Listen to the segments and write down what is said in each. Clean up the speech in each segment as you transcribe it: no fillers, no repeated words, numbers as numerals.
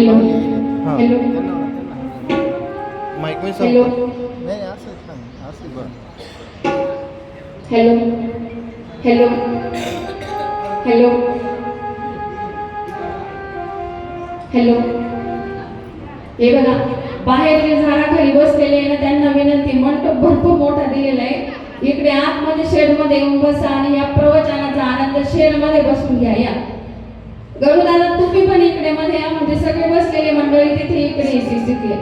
Hello हां hello mic मी hello सांगतो नाही असं सांग असं बरं हॅलो हॅलो हॅलो हॅलो हे बघा बाहेर जे झाडाखाली बसलेले आहे ना त्यांना विनंती, मंडप भरपूर मोठा दिलेला आहे, इकडे आतमध्ये शेड मध्ये येऊन बसा आणि या प्रवचनाचा आनंद शेड मध्ये बसून घ्या. या गरुदादा तुम्ही पण इकडे मध्ये या, म्हणजे सगळे बसलेले मंडळी तिथे इकडे शिकले.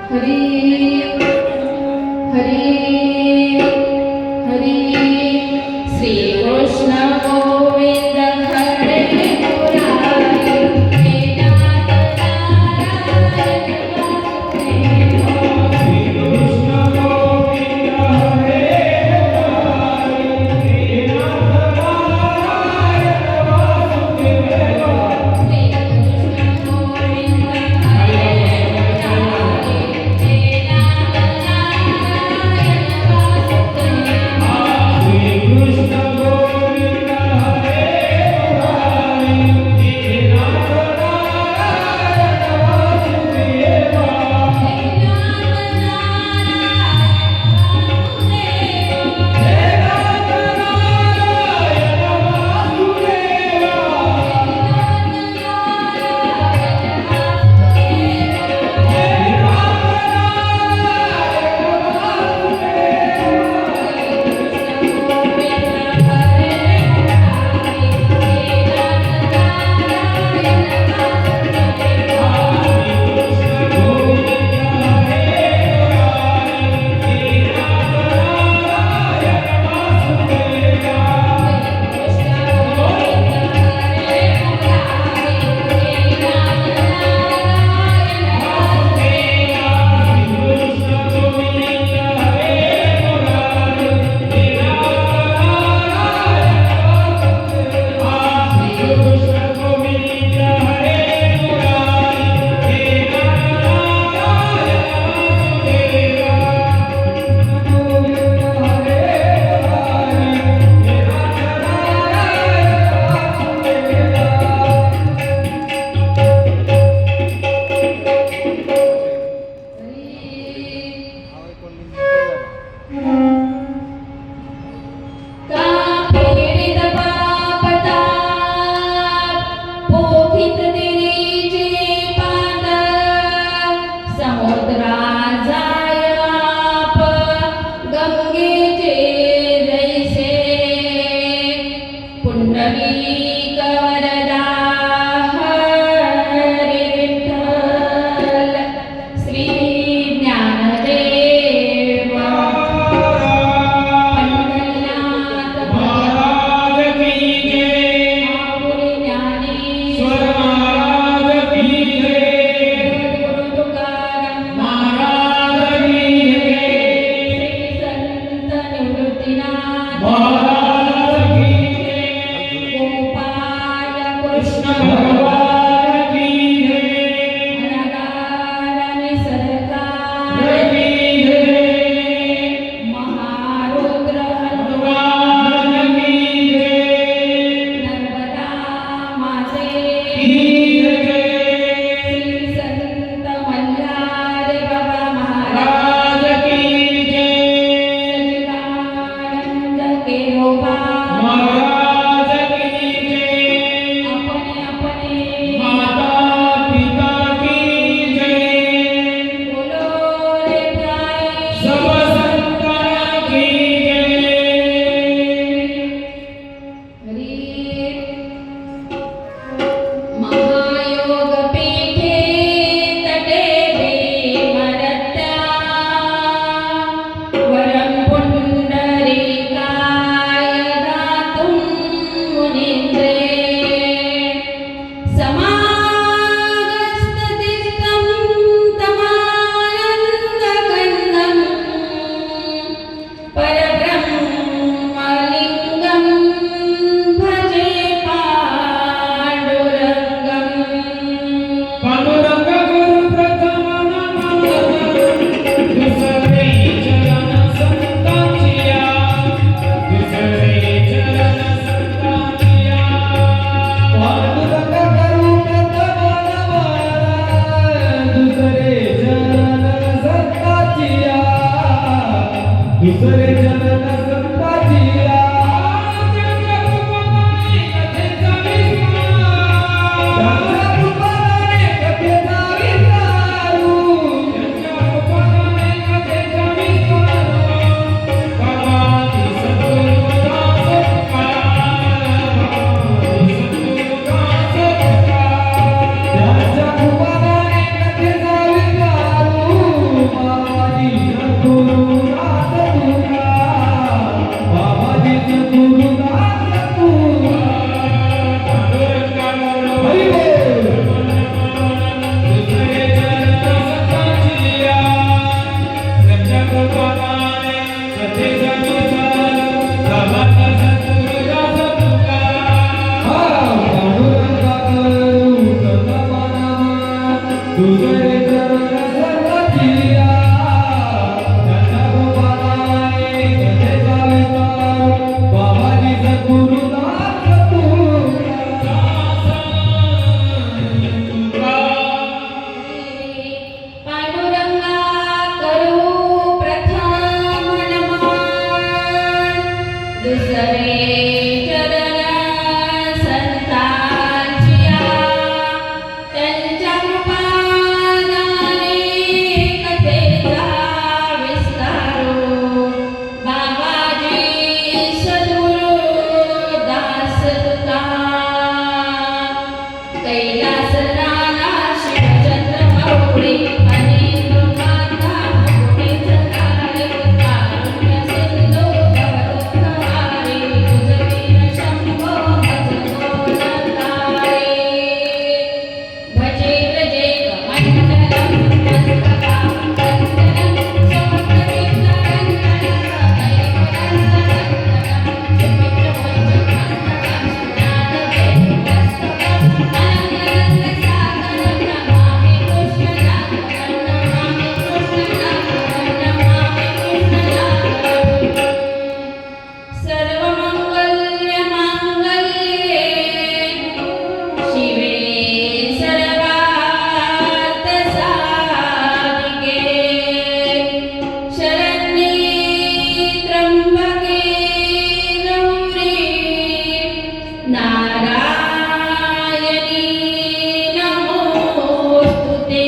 हरी हरी हरी श्री कृष्ण गोविंद हरे मुरारी हे नाथ नारायण वासुदेव. श्री कृष्ण गोविंद हरे मुरारी हे नाथ नारायण वासुदेव. श्री कृष्ण गोविंद हरे पांडुरंगा करू प्रथम नमन दुसरे चरण संतांचिया त्यांच्या कृपादाने कथेचा विस्तारो बाबाजी सद्गुरु दास तुका कैलास राणा शिवचंद्र माऊली अनेक लोकांना कोणी जगाले कारुण्य सिंधू भवदुःखहारी तुझवीर शंभो भजतो नंदारे भजे व्रजेक मंडलम मस्तकां वन्दनं समस्तविघ्नहरणं सर्वमंगल्यमांगल्ये शिवे सर्वार्थसाधिके शरण्ये त्र्यंबके गौरी नारायणी नमोस्तुते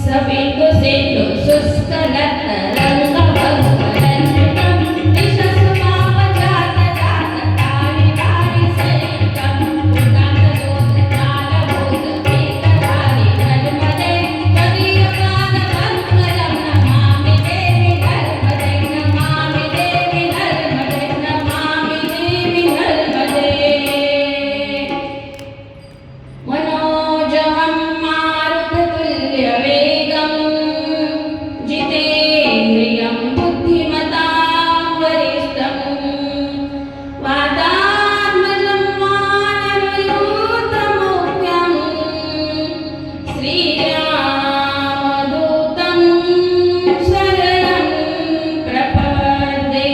सबिंदु सिंधु शुष्क लग्न रंग भंगरंजकं दिशस्मावजात जात तारि तारि सैकं उदात दोत कालभूत वेदधारी नर्मदे कलियुगान मंगलं नमामि देवी नर्मदे नमामि देवी नर्मदे नमामि देवी नर्मदे मनोजवं मारुततुल्यवेगं जितेन्द्रियं बुद्धिमतां वरिष्ठं वातात्मजं वानरयूथमुख्यं श्रीरामदूतं शरणं प्रपद्ये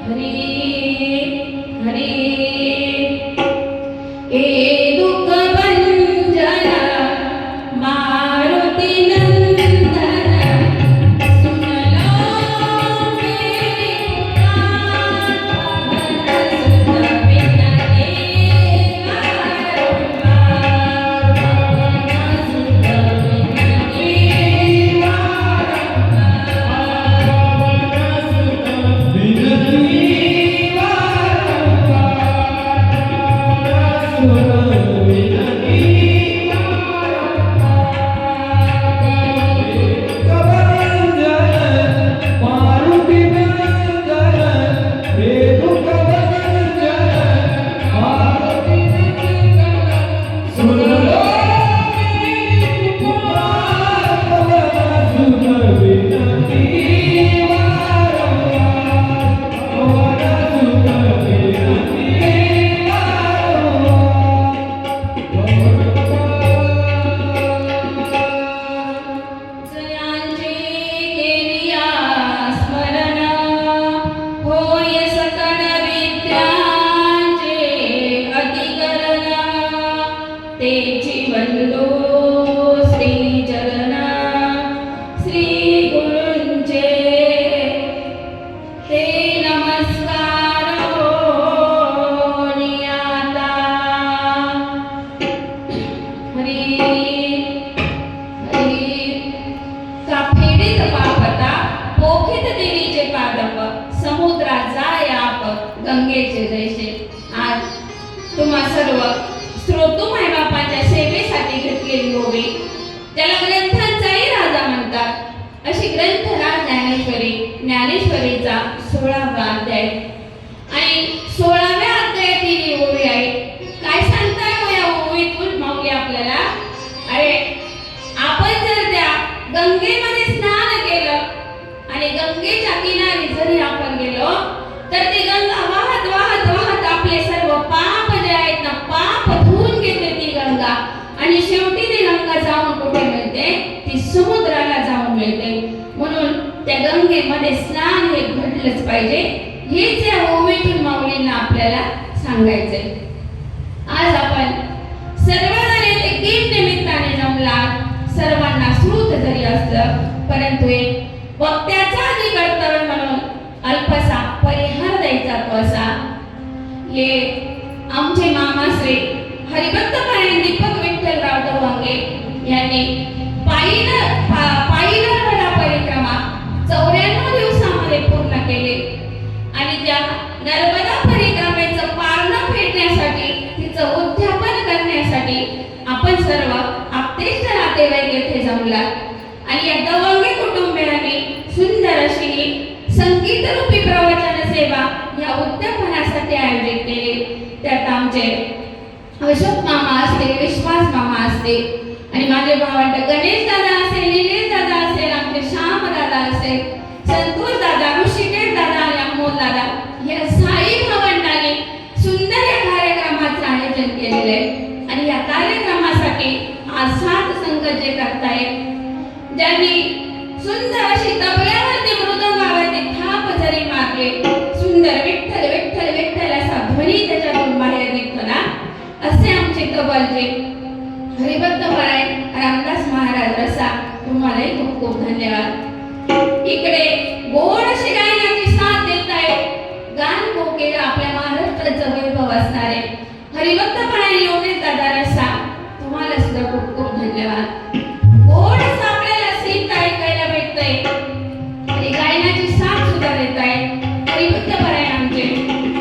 हरि हरि ए दुःखभञ्जन मारुति नन्दन सुनलो मेरी पुकार सुन विनती बारंबार सुन विनती जयांचे केलिया स्मरण होय सकळ विद्यांचे अधिकरण तेची वंदो श्री चरण श्री गुरु ज्ञानेश्वरीचा 16वा अध्याय आणि 16व्या अध्यायातील ही ओवी आहे. काय सांगताय हो या ओवीतून माऊली आपल्याला? अरे आपण जर त्या गंगेमध्ये स्नान केलं आणि गंगेच्या किनारी जरी आपण गेलो तर ती गंगा वाहत वाहत वाहत आपले सर्व पाप जे आहेत ना पाप धुवून घेते ती गंगा आणि शेवटी ती गंगा जाऊन कुठे मिळते? ती समुद्राला जाऊन मिळते. म्हणून त्या गंगेमध्ये स्नान हे घडलंच पाहिजे. हेच या ओवीतून माऊलींना आपल्याला सांगायचंय. आज आपण सर्वजण येथे किम निमित्ताने जमलात. सर्वांना श्रुत जरी असलं परंतु एक वक्त्याचा आधी कर्तव्य म्हणून अल्पसा परिहार द्यायचा तो असा. हे आमचे मामा श्री हरिभक्त पारायण दीपक विठ्ठलराव दवंगे यांनी पायी नर्मदा परिक्रमा 94 दिवसामध्ये पूर्ण केले आणि त्या नर्मदा परिक्रमेचं पारणं फेडण्यासाठी तिचं उद्यापन करण्यासाठी आपण सर्व आपतेष्ट नातेवाईक येथे जमलात आणि या दवंगे कुटुंबियांनी सुंदर अशी ही संगीत रूपी प्रवचन सेवा या उद्यापनासाठी आयोजित केली. त्यात आमचे अशोक मामा असते, विश्वास मामा असते आणि माझे भावंड गणेश दादा असेल, निलेश दादा असेल, आमचे श्याम दादा असेल, संतोष दादा, ऋषिकेश दादा आणि अमोल दादा या साई भावंडांनी सुंदर या कार्यक्रमाचं आयोजन केलेलं आहे. आणि या कार्यक्रमासाठी आज 7 संघ जे करतायत, ज्यांनी सुंदर अशी तबल्यावरती मृदंगावरती थाप जरी मारले, सुंदर विठ्ठल विठ्ठल विठ्ठल असा ध्वनी त्याच्यातून बाहेर निघतो ना, असे आमचे तबलचे हरिभक्त पारायण रामदास महाराज रसा, तुम्हालाही खूप खूप धन्यवाद. इकडे गोड अशी गायनाची साथ देत आहे गान कोकिळा आपल्या महाराष्ट्राचं वैभव असणारे हरिभक्त पारायण योगेश दादा रसा, तुम्हाला सुद्धा खूप खूप धन्यवाद. गोड असं आपल्याला सीत ऐकायला भेटतंय आणि गायनाची साथ सुद्धा देत आहे हरिभक्त पारायण आमचे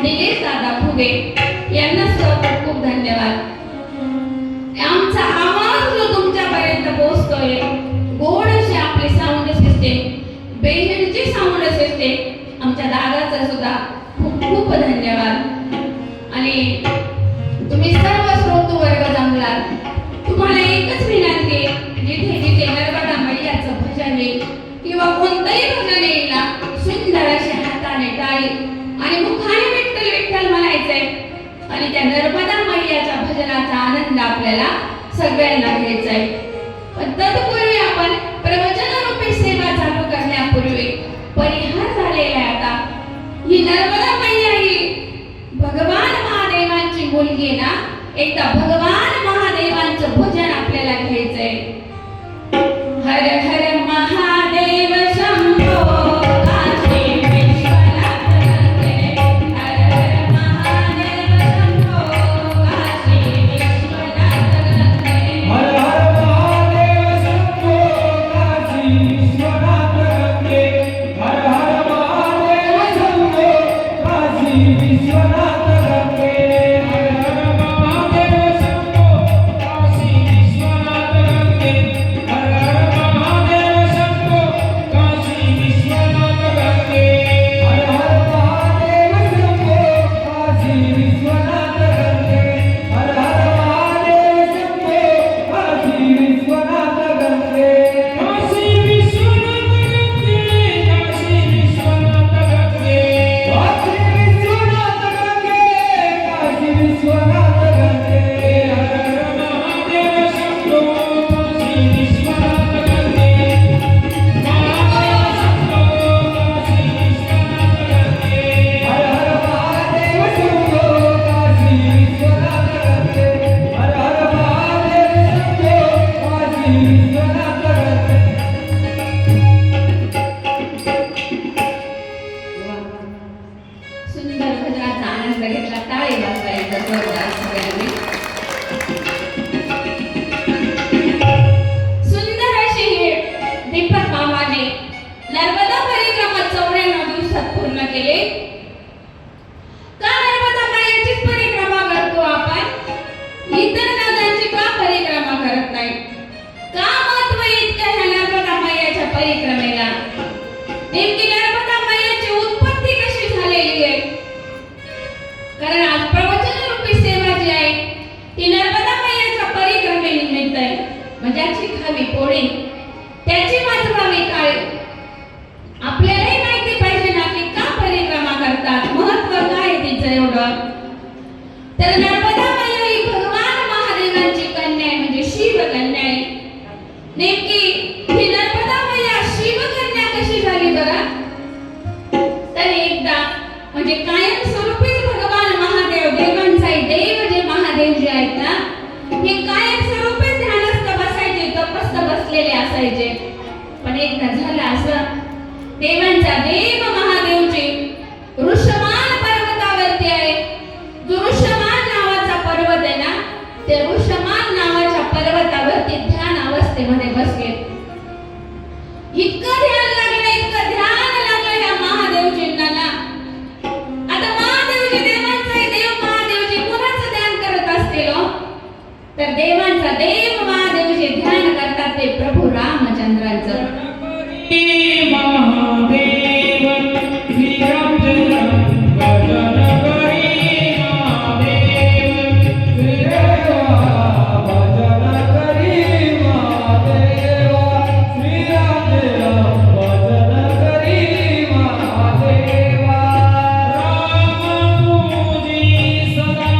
निलेश दादा फुगे, यांना सुद्धा खूप खूप धन्यवाद. आमचा आवाज जो तुमच्यापर्यंत पोहोचतोय, गोड अशी आपली साऊंड सिस्टीम, बेहेडची साऊंड सिस्टीम, आमच्या दादाचा सुद्धा खूप खूप धन्यवाद. आणि तुम्ही सर्व श्रोतू वर्ग जमलात. तुम्हाला एकच विनंती, जिथे जिथे नर्मदा मैयाचं भजन येईल किंवा कोणतंही भजन येईल ना, सुंदर अशा हाताने टाळी आणि मुखाने विठ्ठल विठ्ठल म्हणायचंय आणि त्या नर्मदा मैयाच्या भजनाचा आनंद आपल्याला सगळ्यांना घ्यायचा आहे. पण तत्पूर्वी आपण प्रवचन रूपी सेवा चालू करण्यापूर्वी परिहार झालेला आहे. आता ही नर्मदा मैया ही भगवान महादेवांची मुलगी ना, एकदा भगवान महादेवांचं भजन आपल्याला घ्यायचंय. हर हर महादेव शंभो काशी विश्वनाथ गंगे, हर हर महादेव शंभो काशी विश्वनाथ गंगे, हर हर महादेव शंभो काशी विश्वनाथ गंगे, हर हर महादेव शंभो काशी विश्वनाथ गंगे, हर हर महादेव शंभो काशी विश्वनाथ गंगे, हर हर महादेव शंभो काशी विश्वनाथ गंगे, हर हर महादेव शंभो काशी विश्वनाथ गंगे, हर हर महादेव शंभो काशी विश्वनाथ गंगे, काशी विश्वनाथ गंगे, काशी विश्वनाथ गंगे, काशी विश्वनाथ गंगे, काशी विश्वनाथ गंगे, हर हर महादेव शंभो काशी विश्वनाथ गंगे, महादेव शंभो काशी विश्वनाथ गंगे, हर हर महादेव शंभो काशी विश्वनाथ गंगे, हर हर महादेव शंभो काशी विश्वनाथ गंगे. सुंदर भजनाचा आनंद घेतला. टाळी वाजवायचा जोरदार सगळ्यांनी. सुंदर अशी ही दीपक मामाने नर्मदा परिक्रमा 94 दिवसात पूर्ण केले. का नर्मदा मैयाचीच परिक्रमा करतो आपण? इतर नद्यांची का परिक्रमा करत नाही? का महत्व इतकं ह्या नर्मदा मैयाच्या परिक्रमेला? नेमकी नर्मदा म्हणजे कायमस्वरूपीच भगवान महादेव, देवांचाही देव जे महादेव जे आहेत ना, हे कायमस्वरूपीच ध्यानस्थ बसायचे, तपस्थ बसलेले असायचे. पण एकदा झालं असं, देवांचा देव महादेवजी ऋषमान पर्वतावरती आहे. जो ऋषमान नावाचा पर्वत आहे ना, त्या ऋषमान नावाच्या पर्वतावरती ध्यान अवस्थेमध्ये बसले. इतकं ध्यान लागलं या महादेवजींना ना. आता महादेवजी, देवांचाही देव महादेवजी कुणाचं ध्यान करत असतील हो? तर देवांचा देव महादेवजी ध्यान करतात ते प्रभू रामचंद्रांचं. महादेव श्रीराम जय राम भजन करी महादेव श्रीराम भजन करी महादेव श्रीराम जय राम भजन करी महादेव राम पूजी सदा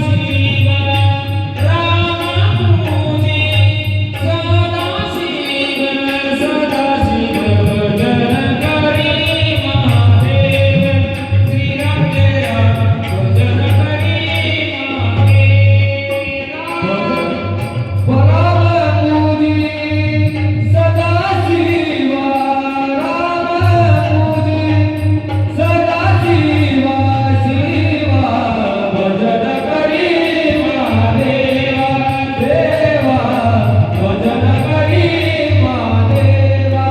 शिव राम पूजी सदा शिव सदा शिव भजन करी महादेव श्रीराम जय राम भजन करी महादेव राम पूजी सदा शिव राम पूजी सदा शिव शिव भजन करी महादेव देवा भजन करी महादेवा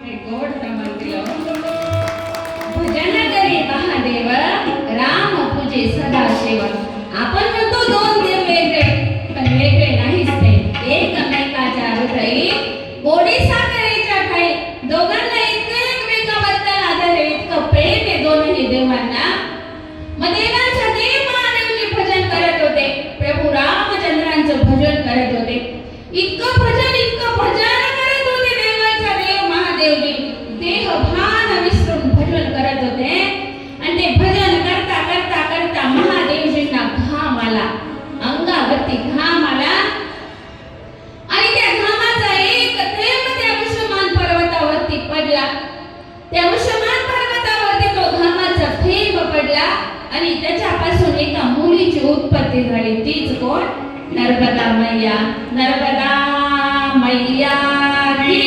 हे गोड प्रमाण दिलं. भजन करी महादेव राम पूजे सदाशिव. आपण म्हणतो दोन देव वेगळे, पण वेगळे नाहीच ते. एकमेकाच्या हृदयी गोडी साखरेच्या ठाई दोघांना इतकं एकमेकाबद्दल आदर आहे, इतकं प्रेम आहे दोन्ही देवांना. मग देवांचा देव महादेवजी भजन करत होते, प्रभू रामचंद्रांचं भजन करत होते. इतकं भजन करत होते देवांचा देव महादेवजी. देहभान विसरून भजन करत होते. आणि ते भजन करता करता करता महादेवजींना घाम आला, अंगावरती घाम आला. आणि त्या घामाचा एक थेंब त्या विषमान पर्वतावरती पडला. त्या विषमान पर्वतावरती तो घामाचा थेंब पडला आणि त्याच्यापासून एका मुलीची उत्पत्ती झाली. तीच कोण? नर्मदा मैया. नर्मदा मैया की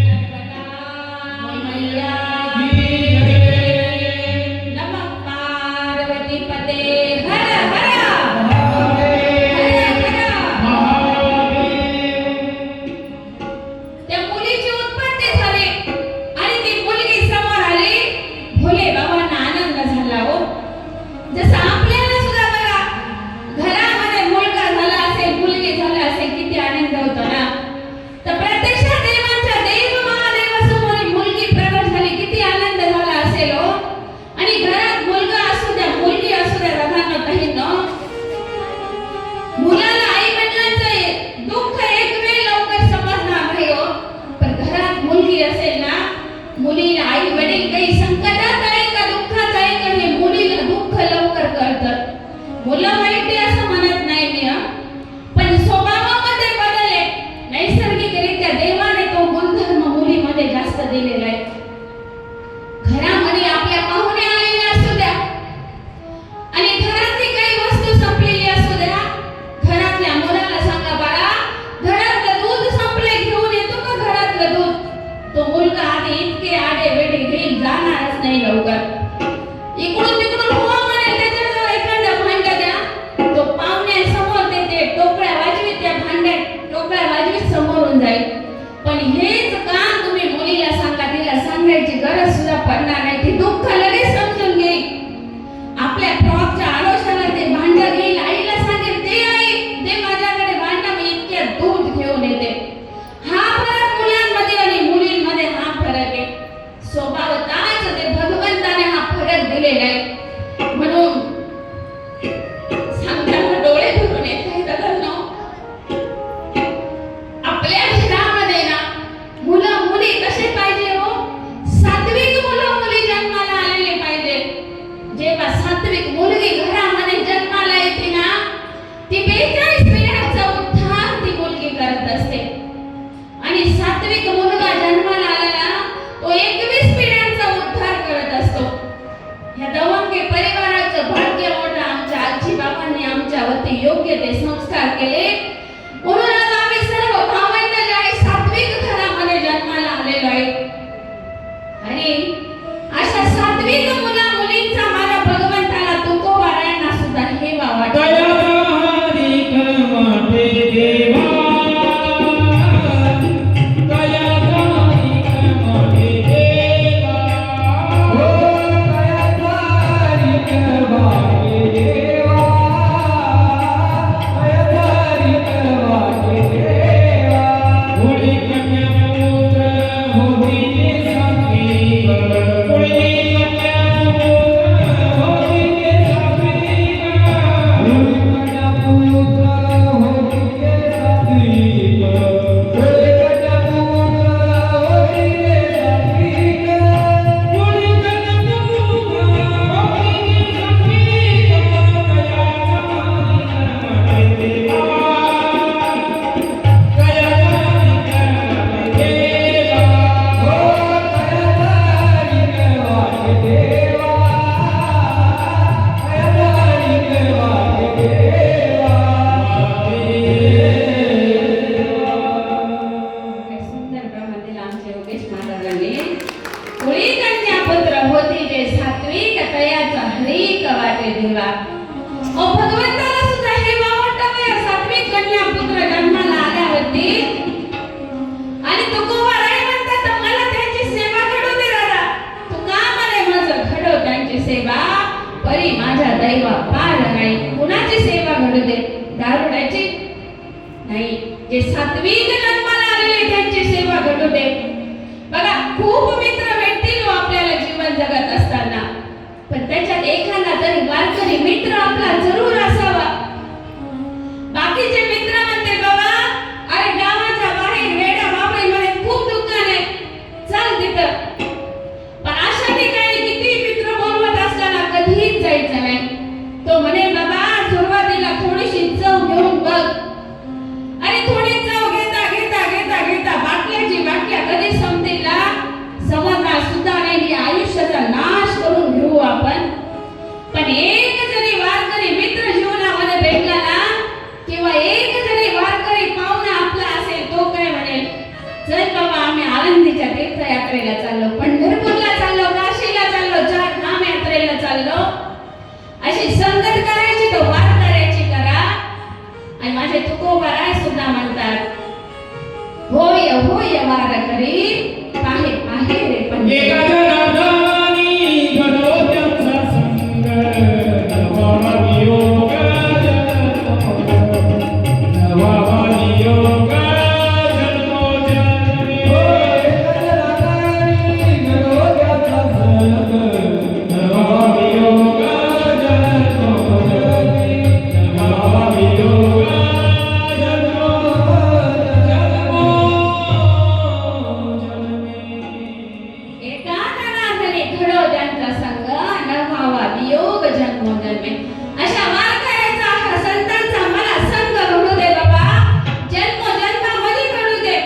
नर्मदा मैया की नमः पार्वती पते हर हर त्या मुलीची उत्पत्ती झाली आणि ती मुलगी समोर आली. भोले बाबांना आनंद झाला हो. जसं आपल्याला सुद्धा बघा, घरामध्ये मुलगा झाला असेल, मुलगी झाला असेल, किती आनंद होतो ना. तर प्रत्यक्ष नाही, जे सात्विक जन्माला आलेले त्यांची सेवा घडू दे. बघा, खूप मित्र भेटतील हो आपल्याला जीवन जगत असताना, पण त्याच्यात एखादा तरी वारकरी मित्र आपला जरूर असावा. बाकीचे मित्र म्हणते बाबा, अरे गावाच्या बाहेर वेडा बाबळीमध्ये खूप दुकान आहे, चल तिथं. पण अशा ठिकाणी किती मित्र बोलवत असताना कधीच जायचं नाही. तो म्हणे बाबा, सुरुवातीला थोडीशी चव घेऊन बघ. आणि थोडी चव घेता घेता घेता घेता बाटल्याची बाटल्या कधी संपतील ना, समजणार सुद्धा नाही. आयुष्याचा नाश करून घेऊ आपण. पण एक जरी वारकरी मित्र जीवनामध्ये भेटला ना, किंवा एक जरी वारकरी पाहुणा आपला असेल, तो काय म्हणेल, चल बाबा आम्ही आळंदीच्या तीर्थयात्रेला चाललो, पंढरपूरला चाललो, काशीला चाललो, चार धाम यात्रेला चाललो. अशी संगत करायची तो वारकऱ्याची करा. आणि माझे तुकोबाराय सुद्धा म्हणतात, होय होय वारकरी पाहे पाहे रे एका पंढरी. जनार्दनी घडो त्यांचा संग, नवा वियोग नवा वियोग जन्मोजन्मी. एका जनार्दनी घडो त्यांचा संग, नवा वियोग जन्मोजन्मी. नवा वियोग एका जनार्दनी घडो त्यांचा संग, नवावा वियोग जन्मोजन्मी. अशा वारकऱ्याचा हा संतांचा मला संग घडू दे बाबा, जन्मोजन्मामध्ये घडू दे.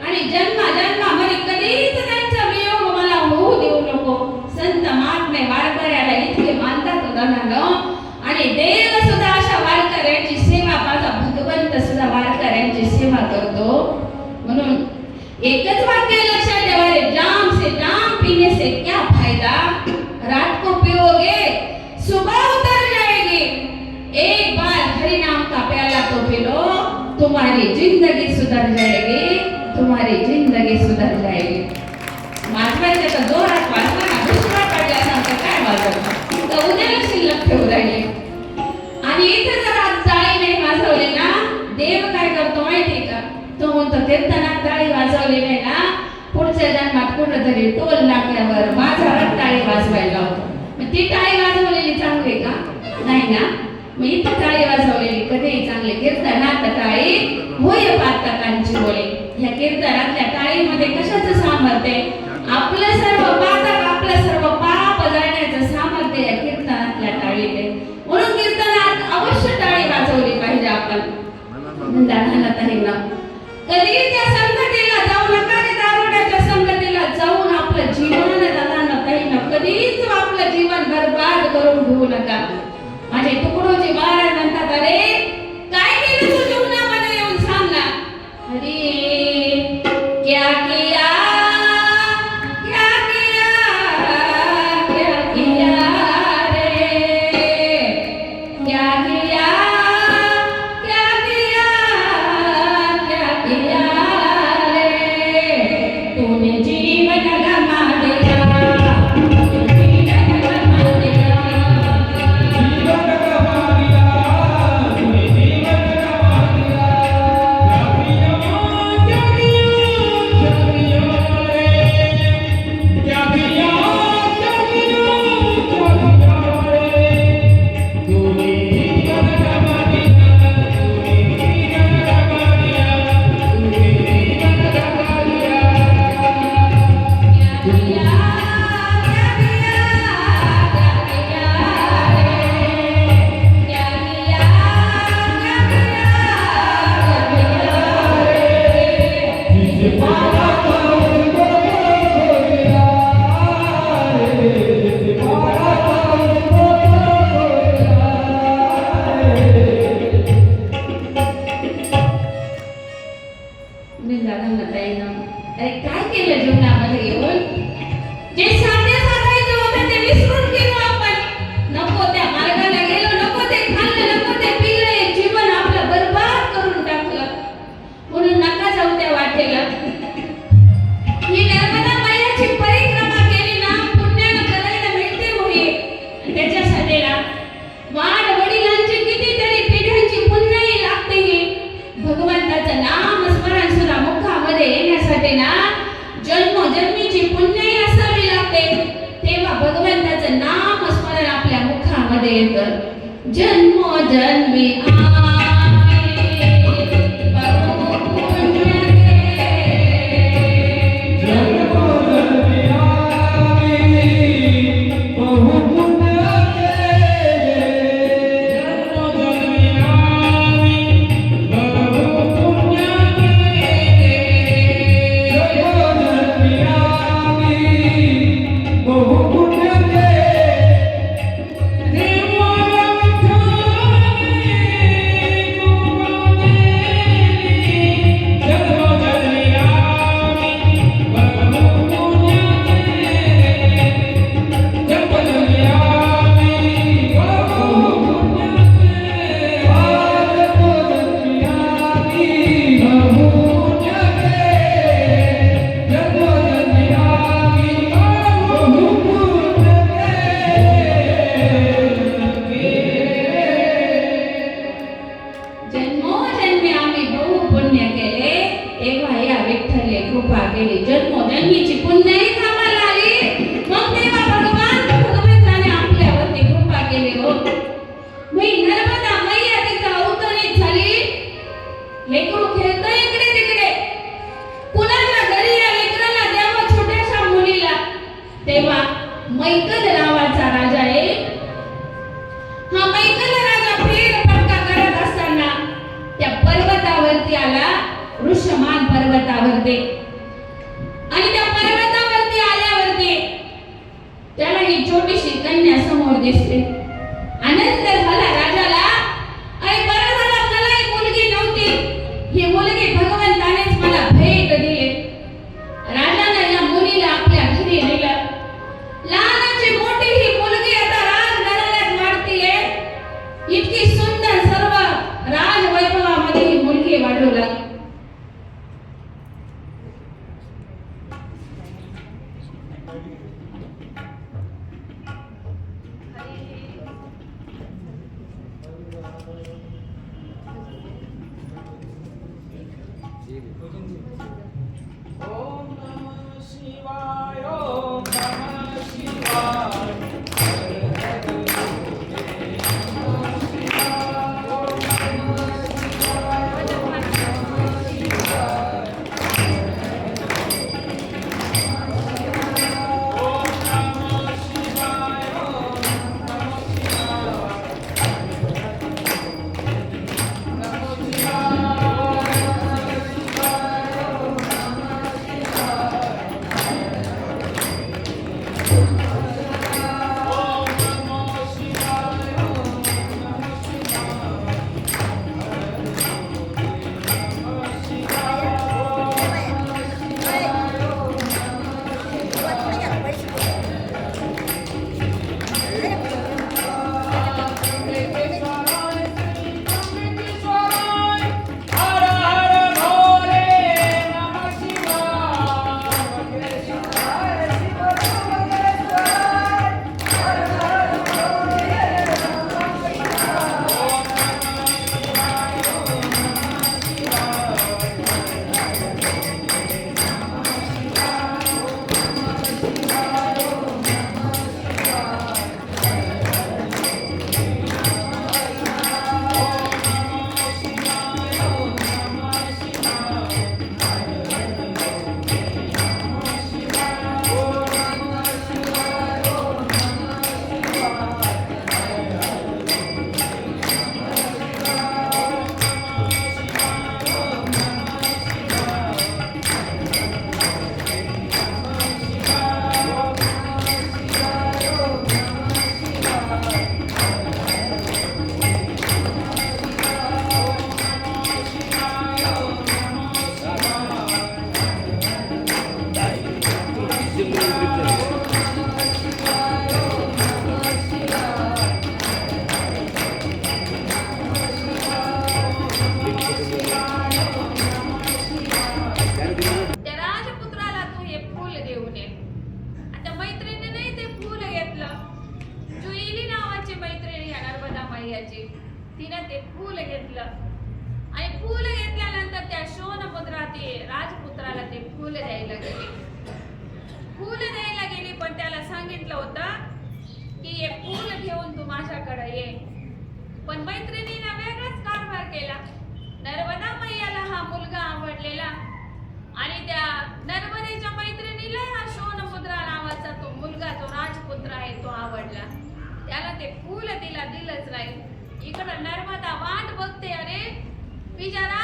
आणि जन्मोजन्मामध्ये कधीच त्यांचा वियोग मला होऊ देऊ नको. संत महात्मे वारकऱ्याला इतके मानतात उदाहरण. आणि देव सुद्धा अशा वारकऱ्यांची सेवा, माझा भगवंत सुद्धा वारकऱ्यांची सेवा करतो. म्हणून एकच वाक्य लक्षात ठेवा रे, जाम से जाम पीने से क्या फायदा, रात को पियोगे सुबह उतर जाएगी. एक बार हरि नाम का प्याला तो पी लो, तुम्हारी जिंदगी सुधर जाएगी, तुम्हारी जिंदगी सुधर जाएगी. वाजवायचं तर जोरात वाजवा ना, दुसरा पडल्यासारखं काय वाजवतं, तर उद्याला शिल्लक ठेवू राहिले. आणि इथे जर आज टाळी नाही वाजवली ना, देव काय करतो माहिती का, तो म्हणतो कीर्तनात टाळी वाजवली नाही ना, पुढच्या जन्मात कुठेतरी टोल नाक्यावर बाजारात टाळी वाजवायला लावतो. मग ती टाळी वाजवलेली चांगली का? नाही ना. मग इथं टाळी वाजवलेली कधीही चांगली. कीर्तनात टाळी होय पातकांची बोले. या कीर्तनातल्या टाळीमध्ये कशाचं सामर्थ्य आहे? आपलं सर्व पातक, आपलं सर्व पाप जाण्याचं सामर्थ्य या कीर्तनातल्या टाळीत आहे. म्हणून कीर्तनात अवश्य टाळी वाजवली पाहिजे आपण. कधी त्या संगतीला जाऊ नका, दारुड्याच्या संगतीला जाऊन आपलं जीवन कधीच आपलं जीवन बर्बाद करून घेऊ नका. माझे तुकडोजी महाराज म्हणतात, अरे काय केलं तू जीवनामध्ये येऊन सांग ना. अरे क्या किया क्या किया क्या किया रे, क्या किया क्या किया क्या किया रे, तूने जीवन गमा दिया, अरे काय केलं जीवनामध्ये येऊन? जे साधे साधायचे होते ते विसरून गेलो आपण. नको त्या मार्गाला गेलो, नको ते खाल्लं, नको ते पिलं, जीवन आपलं बर्बाद करून टाकलं. म्हणून नका जाऊ त्या वाटेला. ही नर्मदा मैयाची परिक्रमा केली ना, पुण्यानं करायला मिळते होई. त्याच्यासाठी ना वाढ वडिलांची कितीतरी पिढ्यांची पुण्याही लागते. ही भगवंताला आहेत जन्मोजन्मी आम्ही बहु पुण्य केले. जन्मोजन्मी आम्ही बहुपुण्य केले. जन्मोजन्मी आम्ही बहुपुण्य केले. जन्मोजन्मी आम्ही बहुपुण्य केले. देवाला विठ्ठलाने कृपा केली. जन्मोजन्मी आम्ही बहुपुण्य केले. जन्मोजन्मी आम्ही बहुपुण्य केले. जन्मोजन्मी आम्ही बहुपुण्य केले. जन्मोजन्मी आम्ही बहुपुण्य जन्मोजन्मी आम्ही बहु पुण्य केले तेव्हा या विठ्ठले कृपा केली. जन्मोजन्मीची पुण्यही कामाला आली. मग तेव्हा भगवंताने आपल्यावरती कृपा केली. हो मी नर्मदा मैया तिथं अवतरणीत झाली. लेकरू खेळतं इकडे तिकडे. कुणाच्या घरी या लेकराला द्यावं छोट्याशा मुलीला. तेव्हा मैकल नावाचा राजा आहे. हा मैकल राजा फेरफटका करत असताना त्या पर्वतावरती आला, ऋषमान पर्वतावरती. आणि त्या पर्वतावरती आल्यावरती त्याला ही छोटीशी कन्या समोर दिसते. आनंद झाला राजाला. अरे बरं झालं, मला ही मुलगी नव्हती, ही मुलगी भगवंतानेच मला भेट दिली. राजाने या मुलीला आपल्या घरी नेलं. लहानाची मोठी ही मुलगी आता राजघराण्यात वाढतीये. इतकी सुंदर सर्व राजवैभवामध्ये ही मुलगी वाढू लागली. ओम नमः शिवाय. ओम नमः शिवाय.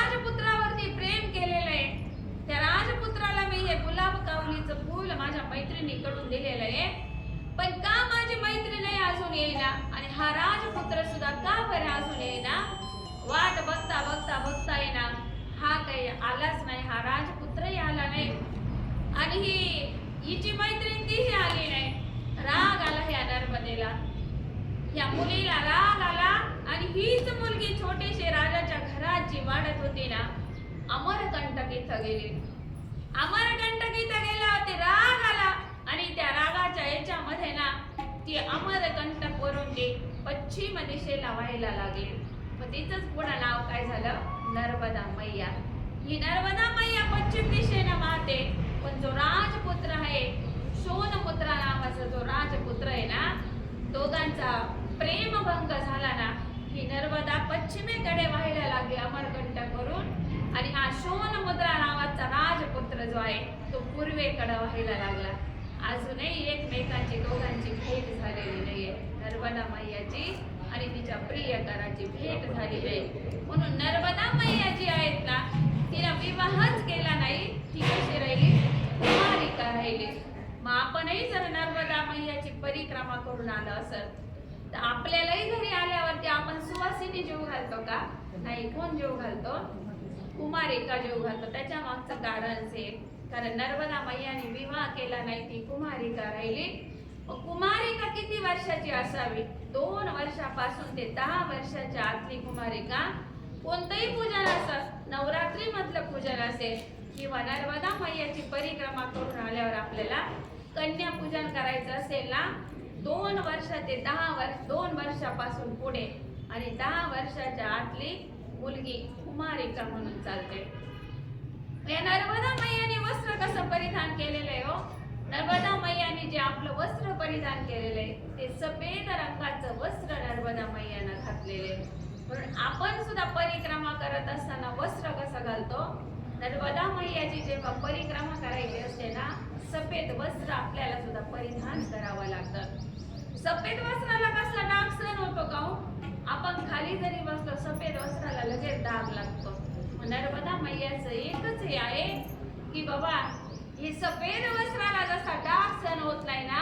राजपुत्रावरती प्रेम केलेलं आहे. त्या राजपुत्राला मी हे गुलाब कावलीचं फूल माझ्या मैत्रिणीकडून दिलेलं आहे. पण का माझी मैत्रीण नाही अजून येईना आणि हा राजपुत्र सुद्धा का बरं अजून येईना? वाट बघता बघता बघता येईना. हा काही आलाच नाही, हा राजपुत्रही आला नाही आणि हिची मैत्रीण तीही आली नाही. राग आला ह्या नर्मदेला, या मुलीला राग आला आणि हीच मुलगी छोटीशी राजाच्या घरात जी वाढत होती ना, अमरकंटक इथं गेली. अमरकंटक इथं गेल्यावरती राग आला आणि त्या रागाच्या याच्यामध्ये ना ती अमरकंटक वरून ती पश्चिम दिशेला व्हायला लागली. मग तिचंच पुढं नाव काय झालं? नर्मदा मैया. ही नर्मदा मैया पश्चिम दिशेनं वाहते. पण जो राजपुत्र आहे, शोणपुत्रा नावाचा जो राजपुत्र आहे ना, दोघांचा प्रेमभंग झाला ना, ही नर्मदा पश्चिमेकडे व्हायला लागली अमरकंटकवरून आणि हा शोणमुद्रा नावाचा राजपुत्र जो आहे तो पूर्वेकडे व्हायला लागला. अजूनही एकमेकांची दोघांची भेट झालेली नाहीये. नर्मदा मैयाची आणि तिच्या प्रियकराची भेट झाली नाही. म्हणून नर्मदा मैया जी आहेत ना, तिला विवाहच केला नाही. ती कशी राहिली? कुमारिका राहिली. मग आपणही जर नर्मदा मैयाची परिक्रमा करून आलो असत तर आपल्यालाही घरी आल्यावरती आपण सुवासिनी जेव घालतो का? नाही. कोण जेव घालतो? कुमारिका जेव घालतो. त्याच्या मागचं कारण आहे कारण नर्मदा मैयाने विवाह केला नाही, ती कुमारिका राहिली. कुमारिका किती वर्षाची असावी? 2 वर्षापासून ते 10 वर्षाच्या आतली कुमारिका कोणतंही पूजन असं नवरात्री मधलं पूजन असेल किंवा नर्मदा मैयाची परिक्रमा करून आल्यावर आपल्याला कन्या पूजन करायचं असेल ना, 2 वर्ष ते 2 वर्षापासून पुढे आणि 10 वर्षाच्या आतली मुलगी कुमारिका म्हणून चालते. या नर्मदा मैयाने वस्त्र कसं परिधान केलेलं आहे हो? नर्मदा मैयाने जे आपलं वस्त्र परिधान केलेलं आहे ते सफेद रंगाचं वस्त्र नर्मदा मैयानं घातलेले आहे. म्हणून आपण सुद्धा परिक्रमा करत असताना वस्त्र कसं घालतो? नर्मदा मैयाची जेव्हा परिक्रमा करायची असते ना, सफेद वस्त्र आपल्याला सुद्धा परिधान करावं लागतं. सफेद वस्त्राला कसला डाग सहन होतो का हो? आपण खाली जरी बसलो सफेद वस्त्राला लगेच डाग लागतो. नर्मदा मैयाचं एकच हे आहे की बाबा ही सफेद वस्त्राला जसा डाग सहन होत नाही ना,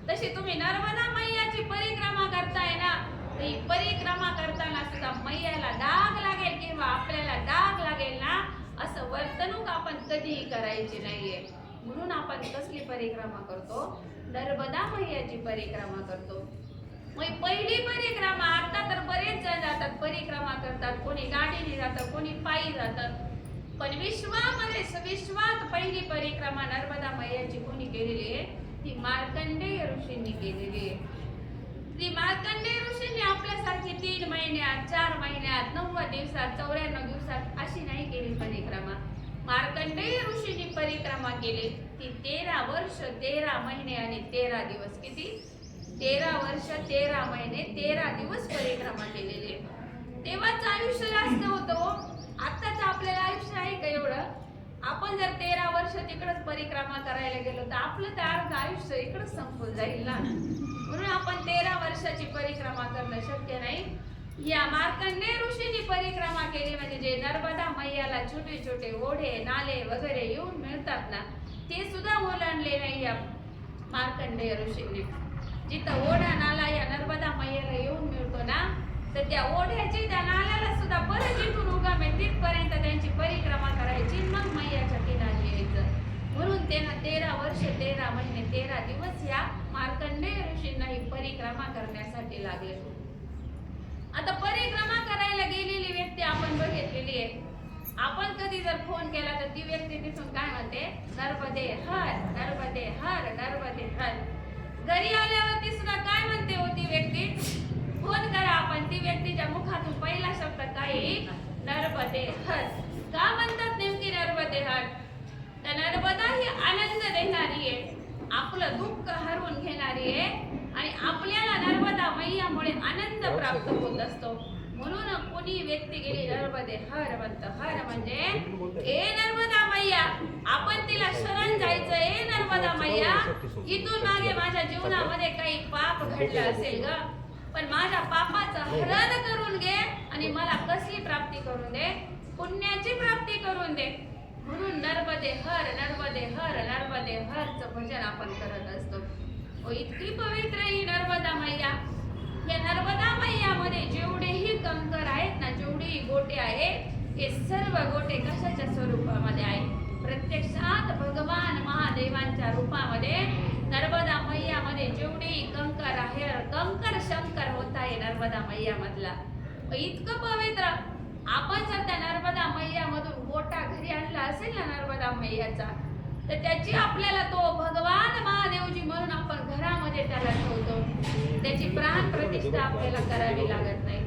तशी तुम्ही नर्मदा मैयाची परिक्रमा करताय ना, तर ही परिक्रमा करताना सुद्धा मैयाला डाग लागेल किंवा आपल्याला डाग लागेल ना, असं वर्तणूक आपण कधीही करायची नाहीये. म्हणून आपण कसली परिक्रमा करतो? नर्मदा मैयाची परिक्रमा करतो. मग पहिली परिक्रमा, आता तर बरेच जण जातात परिक्रमा करतात, कोणी गाडीने जातं, कोणी पायी जातं. पण विश्वात पहिली परिक्रमा नर्मदा मैयाची कोणी केलेली आहे? ती मार्कंडेय ऋषींनी केलेली आहे. ती मार्कंडेय ऋषींनी आपल्यासारखी 3 महिन्यात, 4 महिन्यात, 90 दिवसात, 94 दिवसात अशी नाही केली परिक्रमा. मार्कंडेय ऋषींनी परिक्रमा केली ती 13 वर्ष 13 महिने आणि 13 दिवस. किती? 13 वर्ष 13 महिने 13 दिवस परिक्रमा केलेली. तेव्हाच आयुष्य जास्त होतं. आत्ताच आपल्याला आयुष्य आहे का एवढं? आपण जर 13 वर्ष तिकडच परिक्रमा करायला गेलो तर आपलं तर अर्ध आयुष्य इकडच संपून जाईल ना. म्हणून आपण 13 वर्षाची परिक्रमा करणं शक्य नाही. या मार्कंडेय ऋषींनी परिक्रमा केली म्हणजे जे नर्मदा मैयाला छोटे छोटे ओढे नाले वगैरे येऊन मिळतात ना, ते सुद्धा ओलांडले नाही या मार्कंडेय ऋषींनी. जिथं ओढा नाला या नर्मदा मैयाला येऊन मिळतो ना, तर त्या ओढ्याची त्या नाल्याला सुद्धा परत जिथून उगम आहे तिथपर्यंत त्यांची परिक्रमा करायची, मग मैयाच्या किनारी यायचं. म्हणून त्यांना 13 वर्ष 13 महिने 13 दिवस या मार्कंडेय ऋषींना ही परिक्रमा करण्यासाठी लागले. आता परिक्रमा करायला गेलेली व्यक्ती आपण बघितलेली आहे. आपण कधी जर फोन केला तर ती व्यक्ती तिथून काय म्हणते? नर्मदे हर, नर्मदे हर, नर्मदे हर. घरी आल्यावरती सुद्धा काय म्हणते हो ती व्यक्ती? फोन करा आपण, ती व्यक्तीच्या मुखातून पहिला शब्द काय येईल? नर्मदे हर. का म्हणतात नेमकी नर्मदे हर? तर नर्मदा ही आनंद देणारी आहे, आपलं दुःख हरवून घेणारी आहे आणि आपल्याला नर्मदा मैयामुळे आनंद प्राप्त होत असतो. म्हणून कोणी व्यक्ती गेली नर्मदे हर म्हणतं. हर म्हणजे ए नर्मदा मैया, आपण तिला शरण जायचं. ए नर्मदा मैया, इथून मागे माझ्या जीवनामध्ये काही पाप घडलं असेल ग, पण माझ्या पापाचं हरण करून घे आणि मला कसली प्राप्ती करून दे? पुण्याची प्राप्ती करून दे. म्हणून नर्मदे हर नर्मदे हर नर्मदे हरचं भजन आपण करत असतो. इतकी पवित्र ही नर्मदा मैया. या नर्मदा मैयामध्ये जेवढेही कंकर आहेत ना, जेवढेही गोटे आहेत, हे सर्व गोटे कशाच्या स्वरूपामध्ये आहेत? प्रत्यक्षात भगवान महादेवांच्या रूपामध्ये नर्मदा मैयामध्ये जेवढेही कंकर आहे, कंकर शंकर होत आहे नर्मदा मैयामधला. इतकं पवित्र. आपण जर त्या नर्मदा मैयामधून गोटा घरी आणला असेल ना नर्मदा मैयाचा, तर त्याची आपल्याला तो भगवान महादेवजी म्हणून आपण घरामध्ये त्याला ठेवतो. त्याची प्राण प्रतिष्ठा आपल्याला करावी लागत नाही.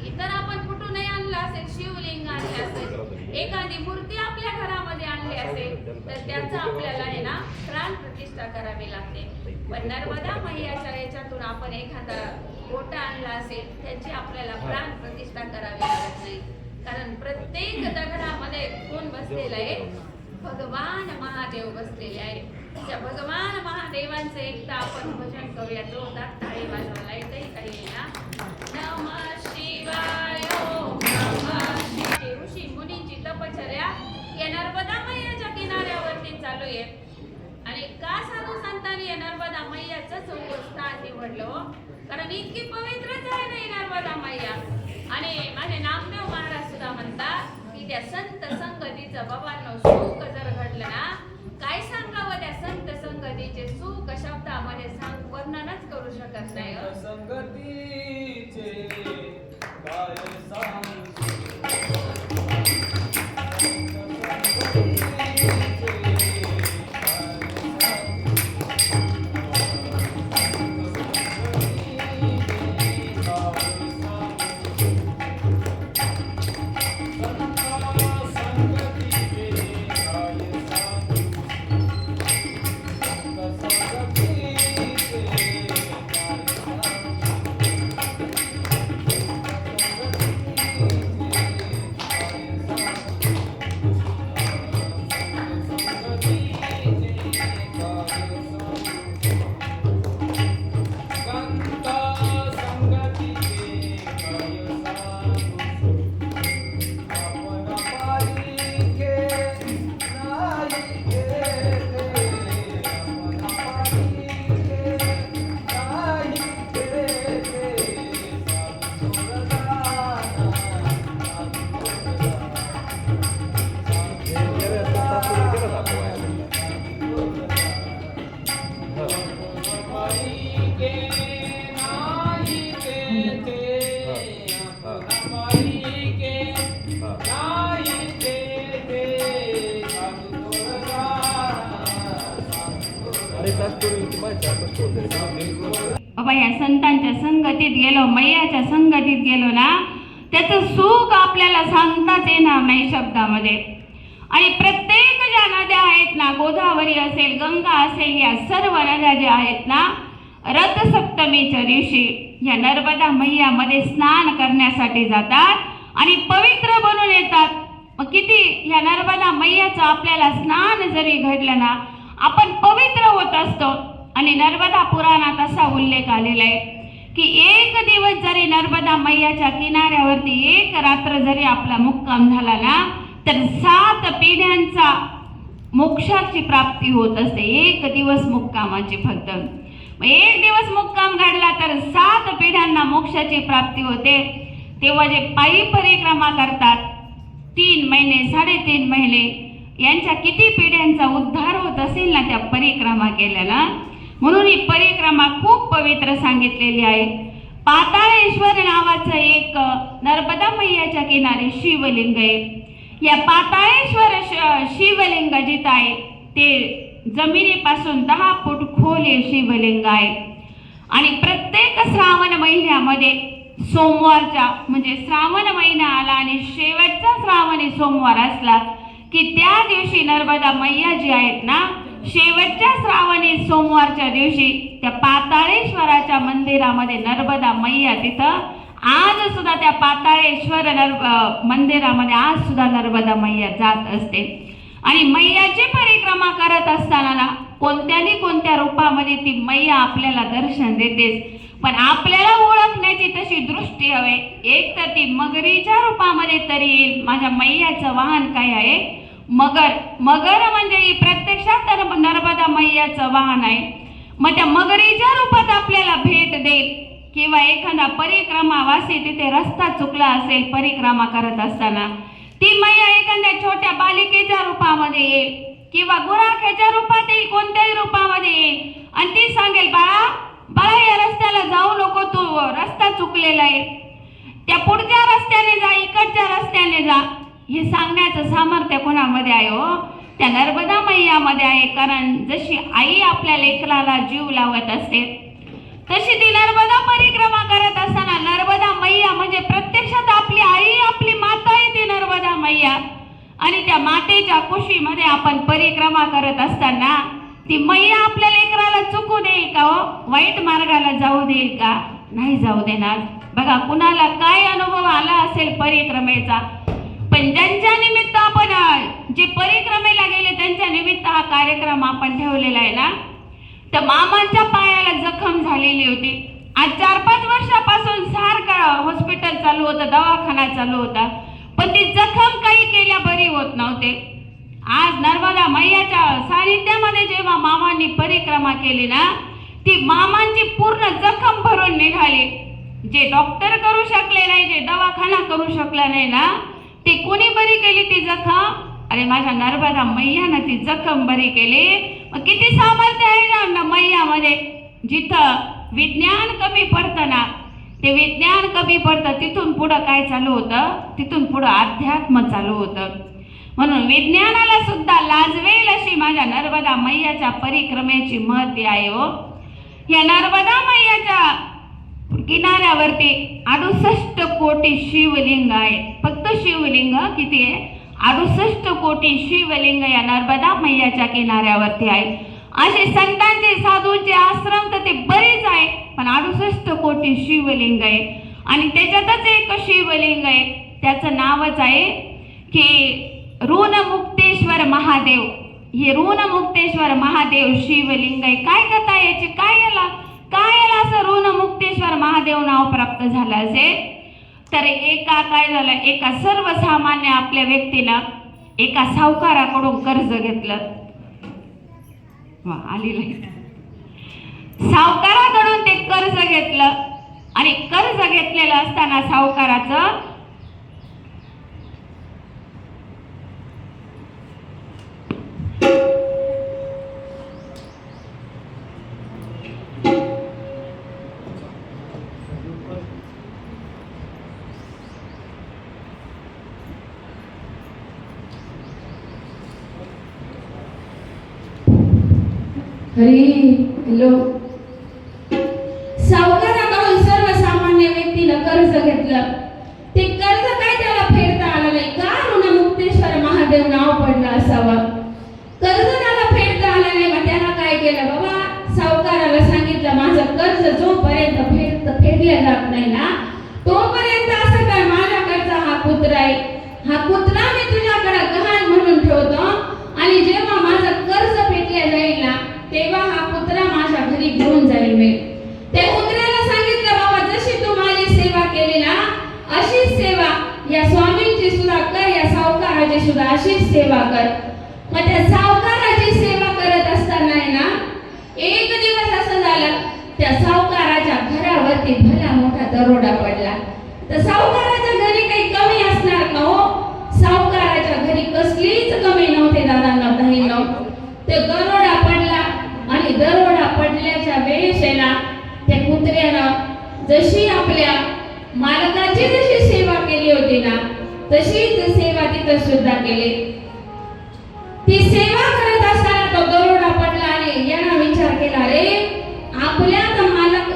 इतर आपण कुठूनही आणला असेल, शिवलिंग आणले असेल, एखादी मूर्ती आपल्या घरामध्ये आणली असेल, तर त्याचा आपल्याला आहे ना प्राण प्रतिष्ठा करावी लागते. पण नर्मदा मैयाच्या याच्यातून आपण एखादा गोटा आणला असेल, त्याची आपल्याला प्राण प्रतिष्ठा करावी लागत नाही. कारण प्रत्येक दगडामध्ये कोण बसलेला आहे? भगवान महादेव बसलेले आहे. त्या भगवान महादेवांचं एकदा आपण भजन करूया. जोरदार टाळी वाजवायला येते काही ना. नमः शिवाय ओम नमः शिवाय. ऋषी मुनींची तपश्चर्या या नर्मदा मैयाच्या किनाऱ्यावरती चालू आहे. आणि का साधू संतांनी या नर्मदा मैयाचंच स्थान निवडलं? कारण इतकी पवित्रच आहे नाही नर्मदा मैया. आणि माझे नामदेव महाराज सुद्धा म्हणतात की त्या संत संगतीचं बाबांनो सुख जर घडलं ना, काय सांगावं त्या संत संगतीचे सुख शब्दामध्ये वर्णनच करू शकत नाही. संगतीचे काय सांगू? बाबा या संतांच्या संगतीत गेलो, मैयाच्या संगतीत गेलो ना, त्याचं सुख आपल्याला सांगताच येणार नाही शब्दामध्ये. आणि प्रत्येक ज्या नद्या आहेत ना, गोदावरी असेल, गंगा असेल, या सर्व नद्या ज्या आहेत ना, रथसप्तमीच्या दिवशी या नर्मदा मैयामध्ये स्नान करण्यासाठी जातात आणि पवित्र बनून येतात. मग किती या नर्मदा मैयाचं आपल्याला स्नान जरी घडलं ना, आपण पवित्र होत असतो. आणि नर्मदा पुराणात असा उल्लेख आलेला आहे की एक दिवस जरी नर्मदा मैयाच्या किनाऱ्यावरती एक रात्र जरी आपला मुक्काम झाला ना, तर 7 पिढ्यांचा मोक्षाची प्राप्ती होत असते. एक दिवस मुक्कामाची फक्त. एक दिवस मुक्काम घडला तर 7 पिढ्यांना मोक्षाची प्राप्ती होते. तेव्हा जे पायी परिक्रमा करतात 3 महिने 3.5 महिने, यांच्या किती पिढ्यांचा उद्धार होत असेल ना त्या परिक्रमा केल्याला. म्हणून ही परिक्रमा खूप पवित्र सांगितलेली आहे. पाताळेश्वर नावाचं एक नर्मदा मैयाच्या किनारी शिवलिंग आहे. या पाताळेश्वर शिवलिंग जिथं आहे ते जमिनीपासून 10 फूट खोल हे शिवलिंग आहे. आणि प्रत्येक श्रावण महिन्यामध्ये सोमवारच्या, म्हणजे श्रावण महिना आला आणि शेवटचा श्रावणी सोमवार असला की त्या दिवशी नर्मदा मैया जी आहेत ना, शेवटच्या श्रावणी सोमवारच्या दिवशी त्या पाताळेश्वराच्या मंदिरामध्ये नर्मदा मैया तिथं आज सुद्धा त्या पाताळेश्वर मंदिरामध्ये आज सुद्धा नर्मदा मैया जात असते. आणि मैयाची परिक्रमा करत असताना ना, कोणत्या रूपामध्ये ती मैया आपल्याला दर्शन देतेस. पण आपल्याला ओळखण्याची तशी दृष्टी हवे. एक तर ती मगरीच्या रूपामध्ये तरी येईल. माझ्या मैयाचं वाहन काय आहे? मगर. मगर म्हणजे ही प्रत्यक्षात नर्मदा मैयाचं वाहन आहे. मग त्या मगरीच्या रूपात आपल्याला भेट देईल. किंवा एखादा परिक्रमावासी तिथे रस्ता चुकला असेल परिक्रमा करत असताना, ती मैया एखाद्या छोट्या बालिकेच्या रूपामध्ये येईल किंवा गुराख्याच्या रूपात येईल, कोणत्याही रूपामध्ये येईल आणि ती सांगेल, बाळा बाळा या रस्त्याला जाऊ नको, तू रस्ता चुकलेला आहे, त्या पुढच्या रस्त्याने जा, इकडच्या रस्त्याने जा. हे सांगण्याचं सामर्थ्य कोणामध्ये आहे हो? त्या नर्मदा मैयामध्ये आहे. कारण जशी आई आपल्या लेकराला जीव लावत असते तशी ती नर्मदा परिक्रमा करत असताना नर्मदा मैया म्हणजे प्रत्यक्षात आपली आई, आपली माता आहे ती नर्मदा मैया. आणि त्या मातेच्या कुशीमध्ये आपण परिक्रमा करत असताना ती मैया आपल्या लेकराला चुकू देईल का हो? वाईट मार्गाला जाऊ देईल का? नाही जाऊ देणार. बघा कुणाला काय अनुभव आला असेल परिक्रमेचा, पण ज्यांच्या निमित्त आपण जे परिक्रमेला गेले त्यांच्या निमित्त हा कार्यक्रम आपण ठेवलेला आहे ना, तर मामांच्या पायाला जखम झालेली होती. आज 4-5 वर्षापासून सारखं हॉस्पिटल चालू होतं, दवाखाना चालू होता, पण ती जखम काही केल्या बरी होत नव्हते. आज नर्मदा मैयाच्या सानिध्यामध्ये जेव्हा मामांनी परिक्रमा केली ना, ती मामांची पूर्ण जखम भरून निघाली. जे डॉक्टर करू शकले नाही, जे दवाखाना करू शकला नाही ना, ते कोणी बरी केली ती जखम? अरे माझ्या नर्मदा मैयानं ती जखम बरी केली. मग किती सामर्थ्य आहे ना मैयामध्ये. जिथं विज्ञान कमी पडतं ना, ते विज्ञान कमी पडतं, तिथून पुढं काय चालू होतं? तिथून पुढं अध्यात्म चालू होतं. म्हणून विज्ञानाला सुद्धा लाजवेल अशी माझ्या नर्मदा मैयाच्या परिक्रमेची महती आहे हो. या नर्मदा मैयाच्या किनाऱ्यावरती 68 कोटी शिवलिंग आहे. फक्त शिवलिंग किती आहे? 68 कोटी शिवलिंग या नर्मदा मैयाच्या किनाऱ्यावरती आहे. असे संतांचे, साधूंचे आश्रम तर ते बरेच आहे, पण 68 कोटी शिवलिंग आहे. आणि त्याच्यातच एक शिवलिंग आहे, त्याचं नावच आहे की ऋणमुक्तेश्वर महादेव. हे ऋणमुक्तेश्वर महादेव शिवलिंग आहे. काय कथा याची? काय याला असं ऋणमुक्तेश्वर महादेव नाव प्राप्त झालं असेल? तर काय झालं, एका सर्वसामान्य आपल्या व्यक्तीला एका सावकाराकडून कर्ज घेतलं. सावकाराकडून ते कर्ज घेतलं आणि कर्ज घेतलेलं असताना सावकाराचं हॅलो, सावकाराकडून सर्वसामान्य व्यक्तीनं कर्ज घेतलं. ते कर्ज काय त्याला फेडता आलं नाही का? ऋणमुक्तेश्वर महादेव नाव पडलं असावं. कर्ज त्याला फेडता आलं नाही, मग त्याला काय केलं? बाबा सावकाराला सांगितलं, माझं कर्ज जोपर्यंत फेडलं जात नाही ना, तोपर्यंत असं काय, माझ्याकडचा हा कुत्रा आहे, हा कुत्रा मी तुझ्याकडे गहाण म्हणून ठेवतो आणि जेव्हा माझं कर्ज फेडलं जाईल ना, तेव्हा हा कुत्रा माझ्या घरी घेऊन जाईल. मी त्या कुत्र्याला सांगितलं, बाबा जशी तू माझी सेवा केली ना, अशीच सेवा या स्वामींची सुद्धा कर, या सावकाराची सुद्धा अशीच सेवा कर. मग त्या सावकाराची सेवा करत असताना ना, एक दिवस असं झालं, त्या सावकाराच्या घरावरती भला मोठा दरोडा पडला. तर सावकाराच्या घरी काही कमी असणार का हो? सावकाराच्या घरी कसलीच कमी नव्हते दादांना, बहिणींनो. ते दरोडा पडला आणि दरोडा पडल्याच्या वेळेस ना, त्या कुत्र्यानं जशी आपल्या मालकाची जशी सेवा केली होती ना, तशीच सेवा तिथं सुद्धा केली. ती सेवा करत असताना तो दरोडा पडला आणि यानं विचार केला, रे आपल्या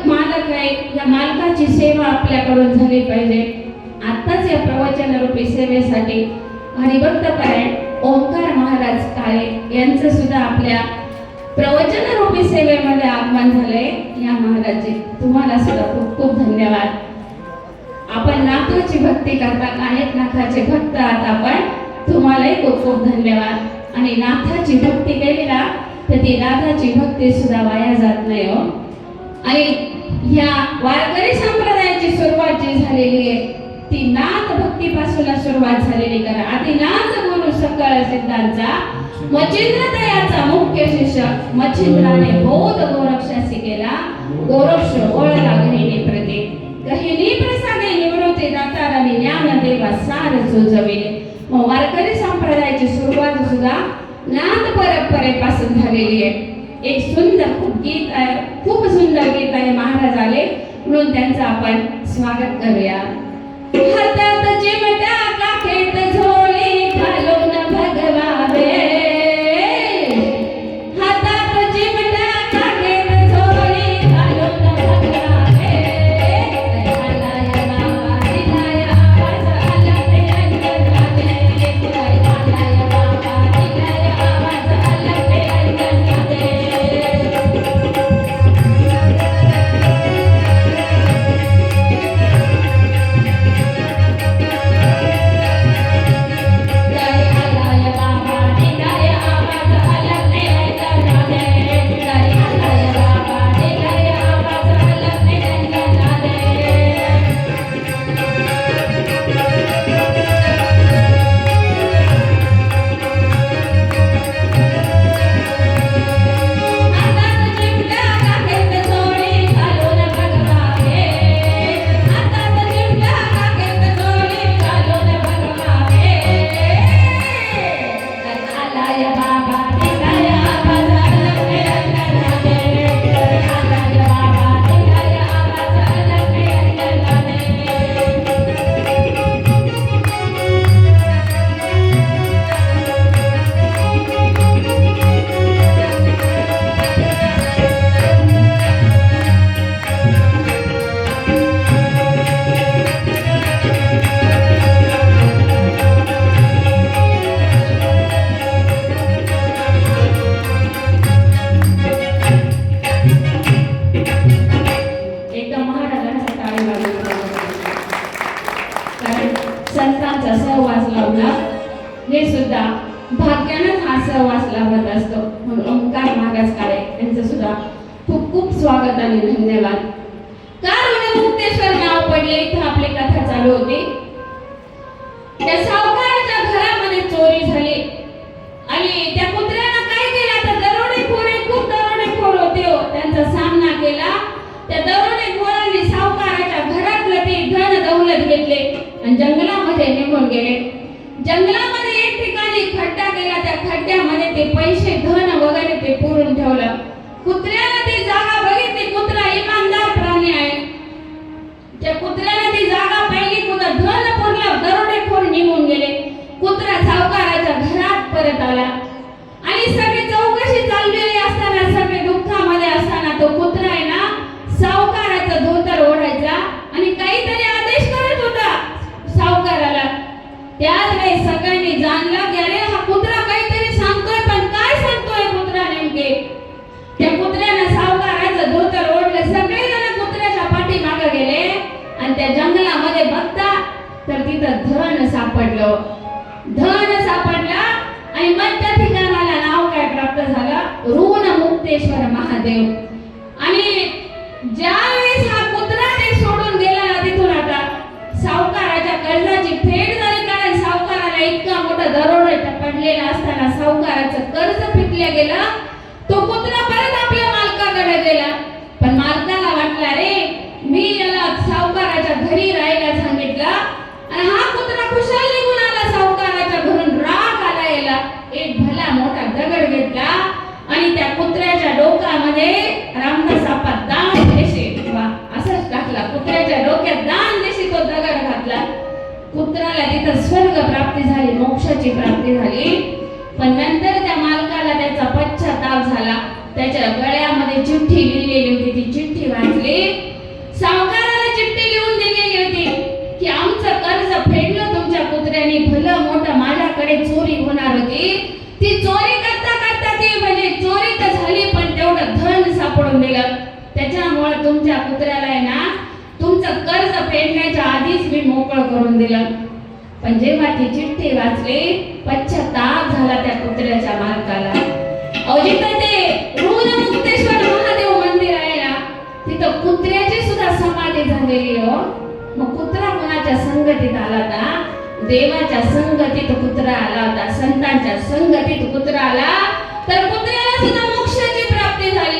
मालक आहे, या मालकाची सेवा आपल्याकडून झाली पाहिजे. आताच या प्रवचन रूपी सेवेसाठी हरिभक्त परायण ओंकार महाराज काळे यांचं सुद्धा आपल्या प्रवचन रूपी सेवेमध्ये आगमन झाले. या महाराजजी तुम्हाला सुद्धा खूप खूप धन्यवाद. आपण नाथाची भक्ती करता, आहेत नाथाचे भक्त आहात आपण, तुम्हालाही खूप खूप धन्यवाद. आणि नाथाची भक्ती केली ना, तर ती नाथाची भक्ती सुद्धा वाया जात नाही हो. आणि ह्या वारकरी संप्रदायाची सुरुवात जी झालेली आहे ती नाथ भक्तीपासून सुरुवात झालेली. कारण आदिनाथ गुरु सकळ सिद्धांचा मच्छिंद्रदयाचा मुख्य शिष्य मच्छिंद्राने बौद्ध गोरक्षासी केला. गोरक्ष ओळला गहिनी प्रती गहिनी प्रसादे निवृत्ती दाताराने ज्ञानदेवा सार जोजविले. मग वारकरी संप्रदायाची सुरुवात सुद्धा नाथ परंपरेपासून झालेली आहे. एक सुंदर गीत आहे, खूप सुंदर गीत आहे. महाराज आले म्हणून त्यांचं आपण स्वागत करूया. हातात चिमटा काखेत झोळी घालून भगवावे, हातात चिमटा काखेत झोळी घालून भगवावे. आलाय बाबा दिलाय आवाज आला ते अंतराने, आलाय बाबा दिलाय आवाज आला ते अंतराने. संतांचा सहवास लावला हे सुद्धा भाग्यानंच हा सहवास लाभत असतो. म्हणून ओंकार महाराज काळे यांचं सुद्धा खूप खूप स्वागत आणि धन्यवाद. मुक्तेश्वर नाव पडले इथं आपली कथा चालू होती. त्या सावकाराच्या घरामध्ये चोरी झाली आणि त्या कुत्र्यानं काय केलं तर दरोडेखोर खूप दरोडेखोर होते हो, त्यांचा सामना केला. त्या दरोडेखोरांनी सावकाराच्या घरातलं ते धन दौलत घेतले आणि जंगलामध्ये निघून गेले. जंगलामध्ये एक ठिकाणी खड्डा केला, त्या खड्ड्यामध्ये ते पैसे धन वगैरे ते पुरून ठेवलं. कुत्र्याने ती जागा बघितली, कुत्रा इमानदार प्राणी आहे. त्या कुत्र्याने ती जागा पाहिली, कुत्रा धन पुरलं, दरोडेखोर निघून गेले. कुत्रा सावकाराच्या घरात परत आला आणि सगळी चौकशी चाललेली असताना, सगळे दुःखामध्ये असताना तो कुत्रा आहे ना सावकाराचं धोतर ओढायचा आणि काहीतरी आदेश करत होता सावकाराला. त्याच वेळी सगळ्यांनी जाणलं की अरे हा कुत्रा काहीतरी सांगतोय, पण काय सांगतोय कुत्रा नेमके. त्या कुत्र्यानं सावकाराचं धोतर ओढलं. सगळेजण कुत्र्याच्या पाठीमागे गेले आणि त्या जंगलामध्ये बघता तर तिथं धन सापडलं. धन सापडला आणि मग त्या ठिकाणाला नाव काय प्राप्त झालं, ऋण मुक्तेश्वर महादेव. आणि ज्यावेळेस हा कुत्रा ते सोडून गेला ना तिथून, आता सावकाराच्या कर्जाची फेड झाली. कारण सावकाराला इतका मोठा दरोडा पडलेला असताना सावकाराचं कर्ज फिटलं गेलं. तो कुत्रा परत आपल्या मालकाकडे गेला, पण मालकाला वाटला रे मी याला सावकाराच्या घरी राहायला सांगितलं आणि हा कुत्रा कुशल निघून आला. सावकाराच्या घरून राग आला याला. एक भला मोठा दगड घेतला आणि त्या कुत्र्याच्या डोक्यामध्ये रामदास आपा दान देशे असंच टाकला. कुत्र्याच्या डोक्यात दान देशी तो दगड घातला. कुत्र्याला तिथं स्वर्ग प्राप्ती झाली, मोक्षाची प्राप्ती झाली. पण नंतर त्या मालकाला त्याचा पश्चाताप झाला. त्याच्या गळ्यामध्ये चिठ्ठी लिहिलेली होती, ती चिठ्ठी वाचली. सावकाराला चिठ्ठी लिहून दिलेली होती की आमचं कर्ज फेडलं तुमच्या कुत्र्याने, भलं मोठं माझ्याकडे चोरी होणार होती. ती चोरी करता करता ती म्हणजे चोरी तर झाली, पण तेवढं धन सापडून दिलं. त्याच्यामुळे तुमच्या कुत्र्याला आहे ना तुमचं कर्ज फेडण्याच्या आधीच मी मोकळं करून दिलं. पण जेव्हा ती चिठ्ठी वाचली, पश्चाताप झाला त्या कुत्र्याच्या मालकाला. जिथं ते ऋण मुक्तेश्वर महादेव मंदिर आहे ना तिथं कुत्र्याच्या संगतीत आला होता, देवाच्या संगतीत कुत्रा आला होता, संतांच्या संगतीत कुत्रा आला तर कुत्र्याला सुद्धा मोक्षाची प्राप्ती झाली.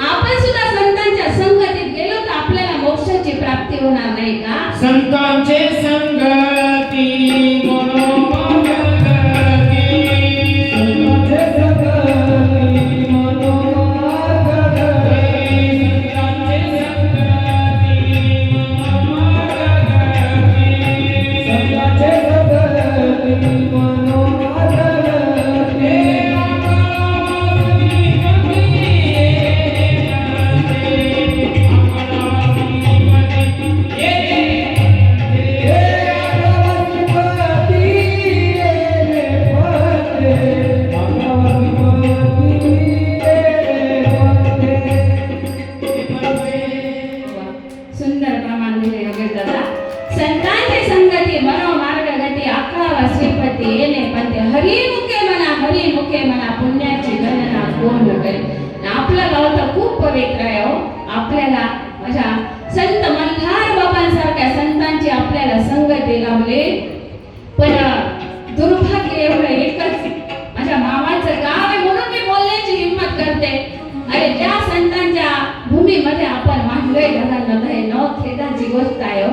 आपण सुद्धा संतांच्या संगतीत गेलो तर आपल्याला मोक्षाची प्राप्ती होणार नाही का? संतांचे संगती मनोमगती, संतांचे संगती मनोमगती, संतांचे संगती मनोमगती, संतांचे संगती मनोमगती. सुंदर प्रमाण दिले योगेश दादा. संतांची संगती मनोमार्ग गती अकळावा श्रीपती येणे पंते हरिमुखे म्हणा पुण्याची गणना कोण करेल. आपलं गाव तर खूप पवित्र आहे हो. आपल्याला माझ्या संत मल्हार बाबांसारख्या संतांची आपल्याला संगती लाभली. पण दुर्भाग्य एवढं एकच, माझ्या मामाचं गाव आहे म्हणून मी बोलण्याची हिंमत करते. अरे ज्या संतांच्या भूमीमध्ये आपण मांडलोय घराला हे नवखेदाची गोष्ट आहे हो.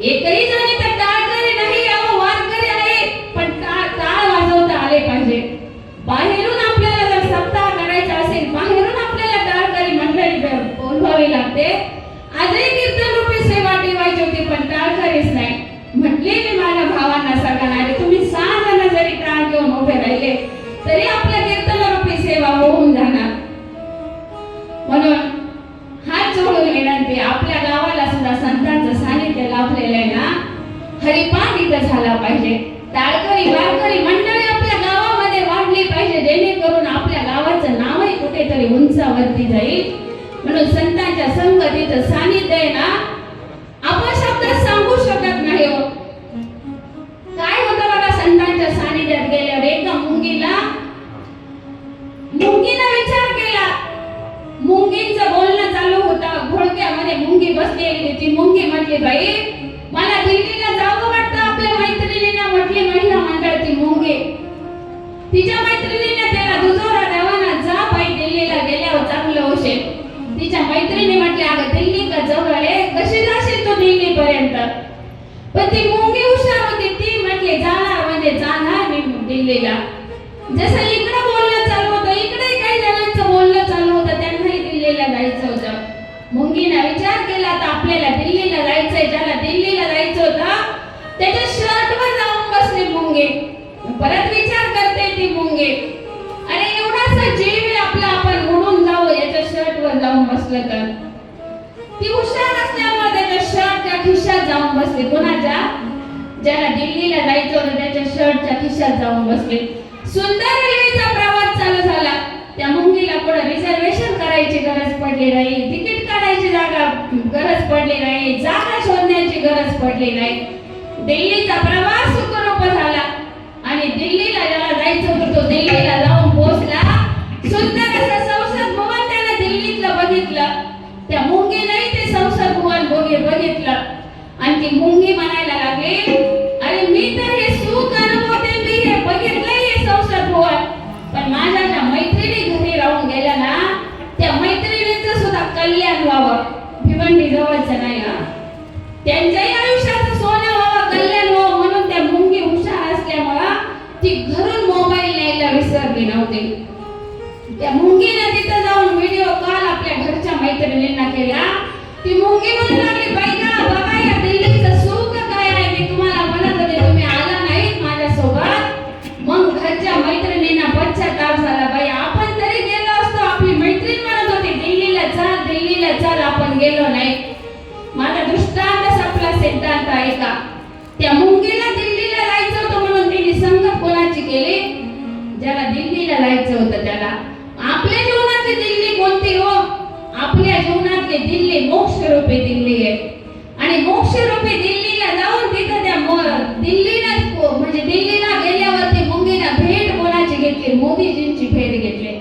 एकही जणी तर टाळकरी नाही अहो, वारकरी आहे पण टाळ वाजवता आले पाहिजे. बाहेरून आपल्याला जर सप्ताह करायचा असेल, बाहेरून आपल्याला टाळकरी मंडळी बोलवावी लागते. आजही कीर्तन रूपी सेवा ठेवायची होती पण टाळकरीच नाही. म्हटले मी माझ्या भावांना सगळ्यांना, अरे तुम्ही 6 जण जरी टाळ घेऊन उभे राहिले तरी आपल्या कीर्तन रूपी सेवा होऊन जाणार. म्हणून हात जोडून विनंती, आपल्या गावाला सुद्धा संतांचं सानिध्य लाभलेलं आहे ना, हरिपाठ इथं झाला पाहिजे. टाळकरी वारकरी मंडळी आपल्या गावामध्ये वाढली पाहिजे, जेणेकरून आपल्या गावाचं नावही कुठेतरी उंचावरती जाईल. म्हणून संतांच्या संगतीचं सानिध्य आहे ना, आपण शब्दात सांगू शकत नाही हो. काय होतं बघा, संतांच्या सानिध्यात गेल्यावर एका मुंगीनं विचार केला. मुंगींचं बोलणं चालू होतं, घोडक्यामध्ये मुंगी बसलेली. ती मुंगी म्हटली, बाई मला दिल्लीला जावं वाटतं. आपल्या मैत्रिणीला म्हटली, महिला मंडळ ती मुंगी तिच्या मैत्रिणीने त्याला दुजोरा द्यावा ना, जा बाई दिल्लीला गेल्यावर चांगलं होशील. तिच्या मैत्रिणी म्हटली, अगं दिल्ली का जवळ आहे, कशी जाशील तू दिल्ली पर्यंत. पण ती मुंगी हुशार होती, ती म्हटली जाणार म्हणजे जाणार मी दिल्लीला. जसं इकडं बोलणं चालू होतं, इकडे काही जणांचं बोलणं चालू होतं, त्यांनाही दिल्लीला जायचं होतं. मुंगीने विचार केला तर आपल्याला दिल्लीला जायचंय. ज्याला दिल्लीला जायचं होतं त्याच्या शर्टवर जाऊन बसली मुंगी. परत विचार करते ती मुंगी, अरे एवढासा जीव आहे आपला, आपण उडून जाऊ याच्या शर्टवर जाऊन बसलं तर. ती हुशार असल्यामुळे त्याच्या शर्टच्या खिशात जाऊन बसली. कोणाच्या? ज्याला दिल्लीला जायचं होतं त्याच्या शर्टच्या खिशात जाऊन बसली. सुंदर रेल्वेचा प्रवास चालू झाला. त्या मुंगीला पुढे रिझर्वेशन करायची गरज पडली नाही, तिकीट काढायची गरज पडली नाही, जागा शोधण्याची गरज पडली नाही. दिल्लीचा प्रवास सुखरूप झाला आणि दिल्लीला ज्याला जायचं होतं तो दिल्लीला जाऊन पोहोचला. सुंदर असं संसद भवन त्याला दिल्लीतलं बघितलं. त्या मुंगीनेही ते संसद भवन बघितलं आणि ती मुंगी म्हणायला लागली, अरे मी तर हे सुख अनुभवते, मी हे बघितलंय हे संसद भवन, पण माझ्या ज्या मैत्रिणी घरी राहून गेल्या ना, त्या मैत्रिणींचं सुद्धा कल्याण व्हावं. भिवंडी जवळचं नाही हा, त्यांच्याही आयुष्याचं सोनं व्हावं, कल्याण व्हावं म्हणून त्या मुंगी हुशार असल्यामुळं ती घरून मोबाईल न्यायला विसरली नव्हती. त्या मुंगीने तिथं जाऊन व्हिडिओ कॉल आपल्या घरच्या मैत्रिणींना केला. ती मुंगी म्हणू लागली, बाई का बघा या दिल्लीचं सुख काय आहे, मी तुम्हाला म्हणत होते तुम्ही आला नाहीत माझ्यासोबत. मग घरच्या मैत्रिणींना पश्चाताप झाला, बाई आपण तरी गेलो असतो. आपली मैत्रीण म्हणत होती दिल्लीला चल, आपण गेलो नाही. माझा दृष्टांत संपला, सिद्धांत ऐका. त्या मुंगीला दिल्लीला जायचं होतं म्हणून तिने संगत कोणाची केली? ज्याला दिल्लीला जायचं होतं त्याला. आपल्या जीवनातली दिल्ली कोणती हो? आपल्या जीवनातली दिल्ली मोक्षरूपी दिल्ली आहे. आणि मोक्षरूपी दिल्लीला जाऊन तिथं त्या दिल्लीला म्हणजे दिल्लीला गेल्यावरती मुंगीला भेट कोणाची घेतली? मोदीजींची भेट घेतली.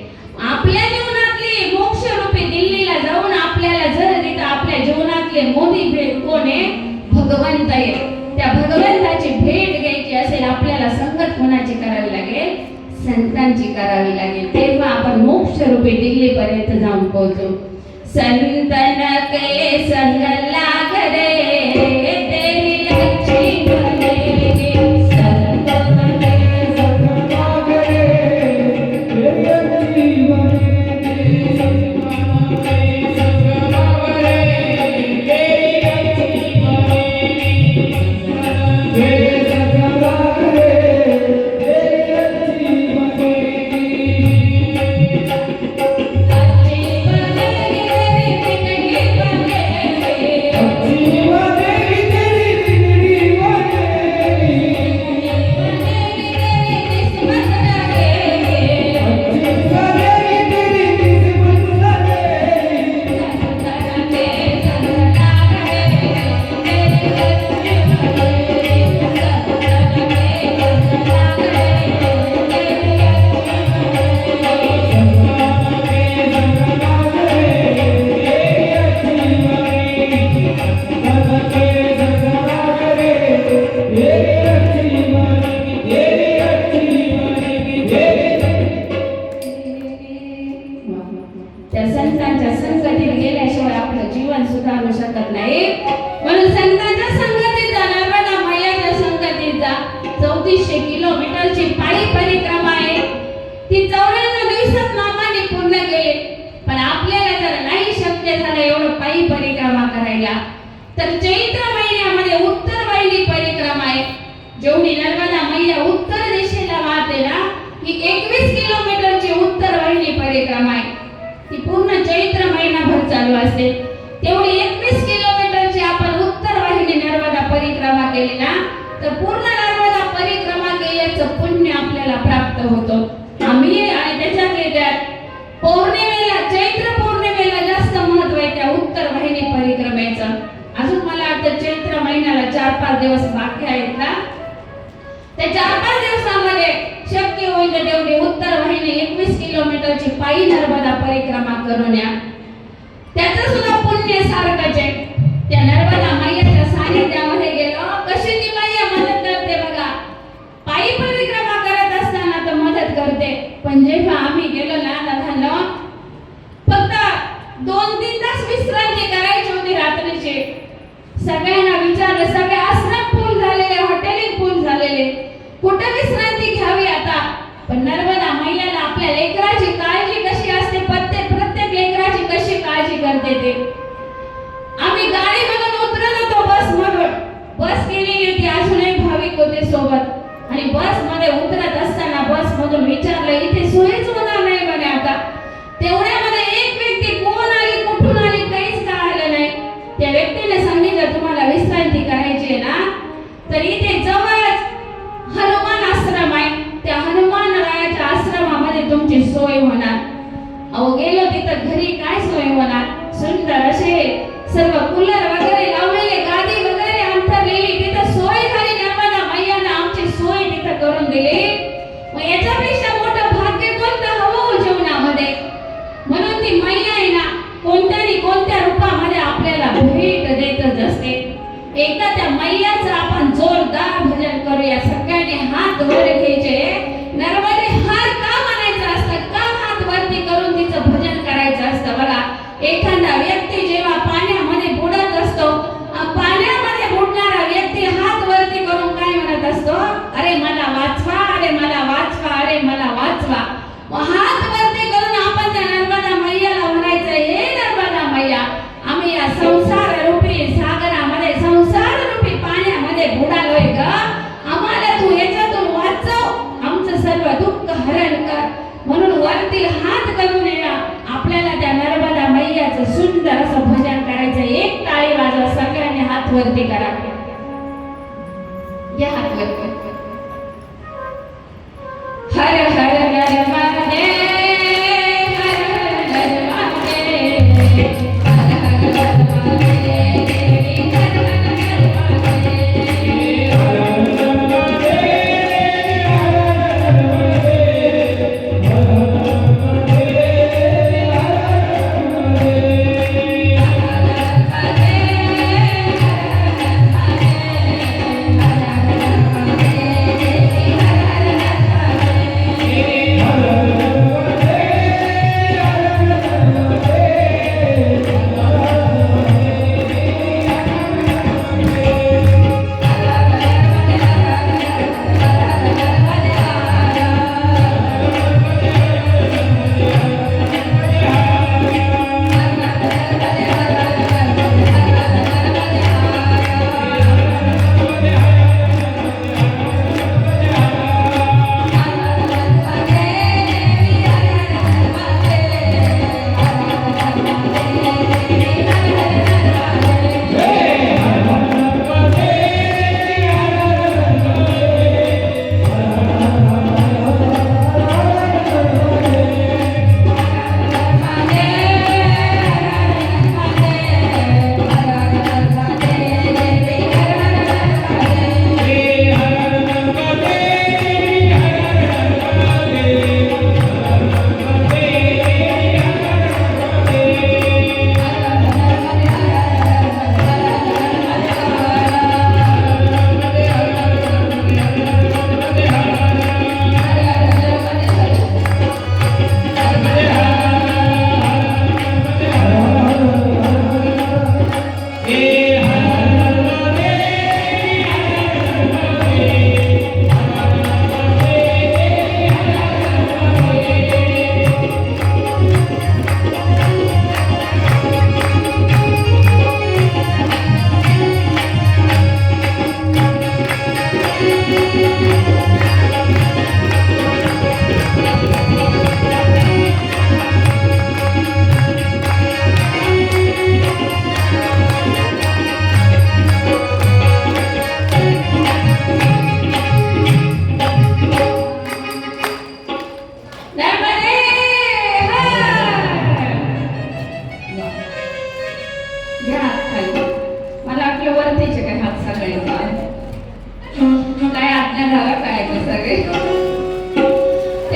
आपल्या जीवनातली मोक्षरूपी दिल्लीला जाऊन आपल्याला जर तिथं आपल्या जीवनातले मोदी भेट कोण आहे? भगवंत आहे. संतांची करावी लागेल, तेव्हा आपण मोक्ष रूपी दिल्लीपर्यंत जाऊन पोहोचू. संतन के संग लाग रे तेरी लक्ष्मी बनेगी. संतन के संग लाग रे तेरी लक्ष्मी बनेगी. संतन के संग लाग रे तेरी लक्ष्मी बनेगी. तेरे संग लाग रे तेरी लक्ष्मी बनेगी. त्या संतांच्या संगतीत गेल्याशिवाय आपलं जीवन सुधारू शकत नाही. म्हणून संतांच्या संगतीत जा, नर्मदा मैयाच्या संगतीत जा. 3400 किलोमीटरची पायी परिक्रमा आहे. ती 94 दिवसात मामाने पूर्ण केली. पण आपल्याला जर नाही शक्य झालं एवढं पायी परिक्रमा करायला, तर चैत्र महिन्यामध्ये उत्तर वाहिनी परिक्रमा आहे. जेवढी नर्मदा मैया उत्तर दिशेला वाहते ना, ही 21 किलोमीटरची उत्तर वाहिनी परिक्रमा आहे. ती पूर्ण चैत्र महिनाभर चालू असते. तेवढी 21 किलोमीटरची आपण उत्तर वाहिनी नर्मदा परिक्रमा केली ना, तर पूर्ण नर्मदा परिक्रमा केल्याचं पुण्य आपल्याला प्राप्त होतं. आम्ही आणि त्याच्यात पौर्णिमेला, चैत्र पौर्णिमेला जास्त महत्व आहे त्या उत्तर वाहिनी परिक्रमेचं. अजून मला वाटतं चैत्र महिन्याला 4-5 दिवस बाकी आहेत ना, त्या 4-5 दिवसामध्ये शक्य होईल तेवढी उत्तर वाहिनी 21 किलोमीटरची पायी नर्मदा परिक्रमा करून या. त्याचं सुद्धा पुण्य सारखंच आहे. त्या नर्मदा मैयाच्या सानिध्यामध्ये गेलो, कशी ती मैया मदत करते बघा. पायी परिक्रमा करत असताना तर मदत करते, पण जेव्हा आम्ही गेलो ना दादांनो, फक्त 2-3 तास विश्रांती करायची होती रात्रीची. सगळ्यांना विचारलं, सगळे आश्रम फुल झालेले, हॉटेलिंग फुल झालेले, कुठे विश्रांती घ्यावी आता. पण नर्मदा मैयाला आपल्या लेकराची काळजी कशी असते, प्रत्येक लेकराची कशी काळजी करते ते. आम्ही गाडीमधून उतरत होतो, बस केलेली होती, अजूनही भाविक होते सोबत. आणि बस मध्ये उतरत असताना बस मधून विचारलं, इथे सोयच होणार नाही म्हणे आता. तेवढ्यामध्ये एक व्यक्ती कोण आली, कुठून आली, काहीच कळालं नाही. त्या व्यक्तीने सांगितलं, तुम्हाला विश्रांती करायची आहे ना, तर इथे जवळच हनुमान आश्रम आहे, त्या हनुमान रायाच्या आश्रमामध्ये तुमची सोय होणार. अहो गेलो तिथं, घरी काय सोय होणार. सुंदर असे सर्व कूलर वगैरे लावलेले, गादी वगैरे अंथरलेली, तिथं सोय झाली. नर्मदा मैयानं आमची सोय तिथं करून दिली. मग याच्यापेक्षा मोठं भाग्य कोणतं हवं जीवनामध्ये. म्हणून ती मैया आहे ना, कोणत्या रूपामध्ये आपल्याला भेट देतच असते. एकदा त्या मैयाचं आपण जोरदार भजन करूया. सगळ्यांनी हात वर घ्यायचे. नर्मदे हार का म्हणायचं असतं, का हात वरती करून तिचं भजन करायचं असतं बघा. एखादा व्यक्ती जेव्हा पाण्यामध्ये बुडत असतो, पाण्यामध्ये बुडणारा व्यक्ती हात वरती करून काय म्हणत असतो, अरे मला वाचवा, अरे मला वाचवा, अरे मला वाचवा. हात वरती करून आपण त्या नर्मदा मैयाला म्हणायचं, हे नर्मदा मैया, आम्ही या संसार रूपी सागरामध्ये, संसार रूपी पाण्यामध्ये बुडालोय ग. आम्हाला तू याच्यातून वाचव, आमचं सर्व दुःख हरण कर. म्हणून वरती हात करून या. आपल्याला त्या नर्मदा मैयाचं सुंदर असं भजन करायचं. एक टाळी वाजवा, सगळ्यांनी हात वरती करा. या हात वरती. हर हर नर्मदे, हर हर नर्मदे, हर हर नर्मदे, हर हर नर्मदे.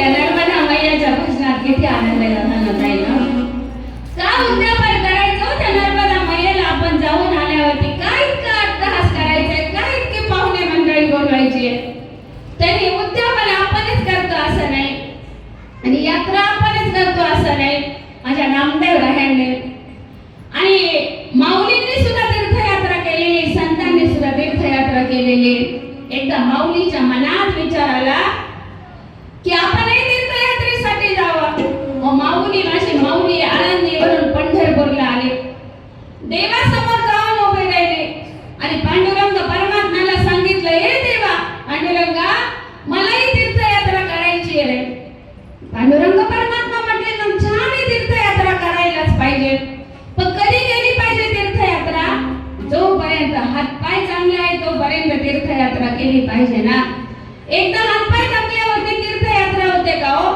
त्या नर्मदा मैयाच्या भजनात किती आनंद आहे नाही ना. का उद्यापन करायचं त्या नर्मदा मैयाला आपण जाऊन आल्यावरती काय इतका अट्टहास करायचंय, काय इतकी पाहुणे मंडळी बोलवायची आहे. तरी उद्यापन आपणच करतो असं नाही आणि यात्रा आपणच करतो असं नाही. माझ्या नामदेव राहांडे आणि माऊलींनी सुद्धा तीर्थयात्रा केलेली, संतांनी सुद्धा तीर्थयात्रा केलेली. एकदा माऊलीच्या मनात विचार आला की आपणही तीर्थयात्रेसाठी जावं. मग माऊली, माझी माऊली आळंदीवरून पंढरपूरला आले. देवासमोर जाऊन उभे राहिले आणि पांडुरंग परमात्म्याला सांगितलं, हे देवा पांडुरंगा, मलाही तीर्थयात्रा करायची आहे. पांडुरंग परमात्मा म्हटले, मग छान आहे, तीर्थयात्रा करायलाच पाहिजे. पण कधी केली पाहिजे तीर्थयात्रा? जोपर्यंत हातपाय चांगले आहेत तोपर्यंत तीर्थयात्रा केली पाहिजे ना. एकदा हातपाय टाकल्यावरती तीर्थयात्रा होते का हो?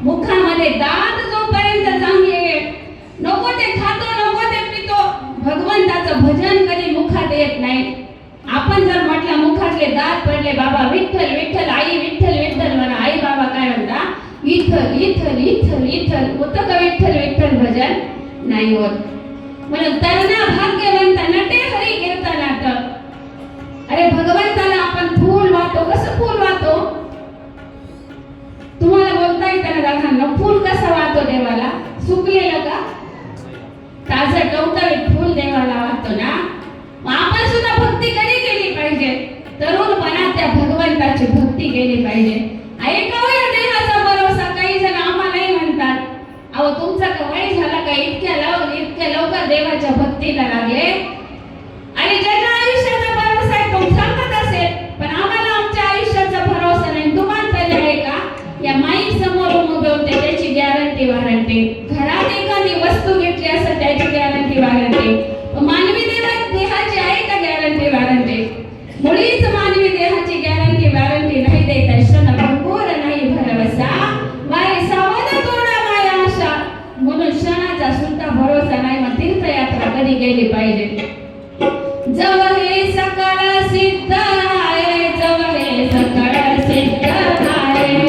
मुखामध्ये दात जोपर्यंत चांगले नको ते खातो, नको ते पितो, भगवंताचं भजन कधी मुखात येत नाही. आपण जर म्हटलं मुखातले दात पडले, बाबा विठ्ठल विठ्ठल, आई विठ्ठल विठ्ठल म्हणा, आई बाबा काय म्हणता? इथल इथल इथल इथल. होतं का विठ्ठल विठ्ठल भजन? नाही होत. म्हणून तरणा भाग्यवंत नटे हरी कीर्तनात. अरे भगवंताला आपण फूल वाहतो. कसं फूल वाहतो? तुम्हाला बोलता येतं ना दादांना? फूल कसं वाहतो देवाला? सुकलेलं का? ताजं टवटवीत फूल देवाला वाहतो ना. मग आपण सुद्धा भक्ती कधी केली पाहिजे? तरुणपणात त्या भगवंताची भक्ती केली पाहिजे. आहे का या देहाचा भरोसा? काही जण आम्हालाही म्हणतात, अहो तुमचा वय झाला का इतक्या लवकर देवाच्या भक्तीला लागले? आणि ज्याच्या आयुष्याचा भरोसा आहे तो सांगत असेल, पण आम्हाला आमच्या आयुष्याचा भरोसा नाही. तुम्हाला तरी आहे का? या माईक समोर उभे होते त्याची गॅरंटी वॉरंटी. घरात एखादी वस्तू घेतली असेल त्याची गॅरंटी वॉरंटी. मानवी देहाची आहे का गॅरंटी वॉरंटी? मुळीच मानवी देहाची गॅरंटी वॉरंटी नाही देत. क्षण भरपूर नाही भरवसा, वारे सावध तोडा माया आशा. म्हणून क्षणाचा सुद्धा भरोसा नाही. मग तीर्थयात्रा कधी केली पाहिजे? जव हे सकाळ सिद्ध आहे, जव हे सकाळ सिद्ध आहे.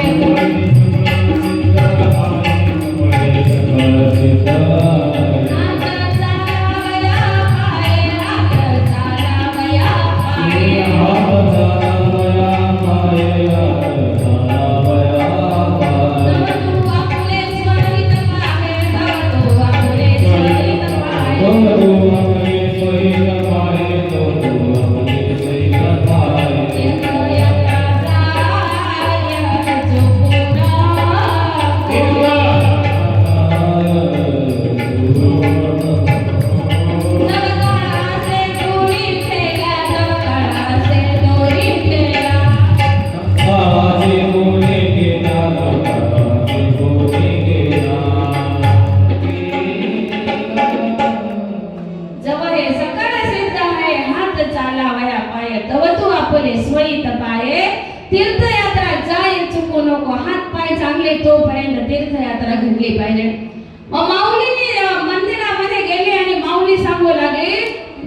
तीर्थयात्रा जाय चुकू नको. हात पाय चांगले तोपर्यंत तीर्थयात्रा घडली पाहिजे. मग माऊलींनी मंदिरामध्ये गेले आणि माऊली सांगू लागले,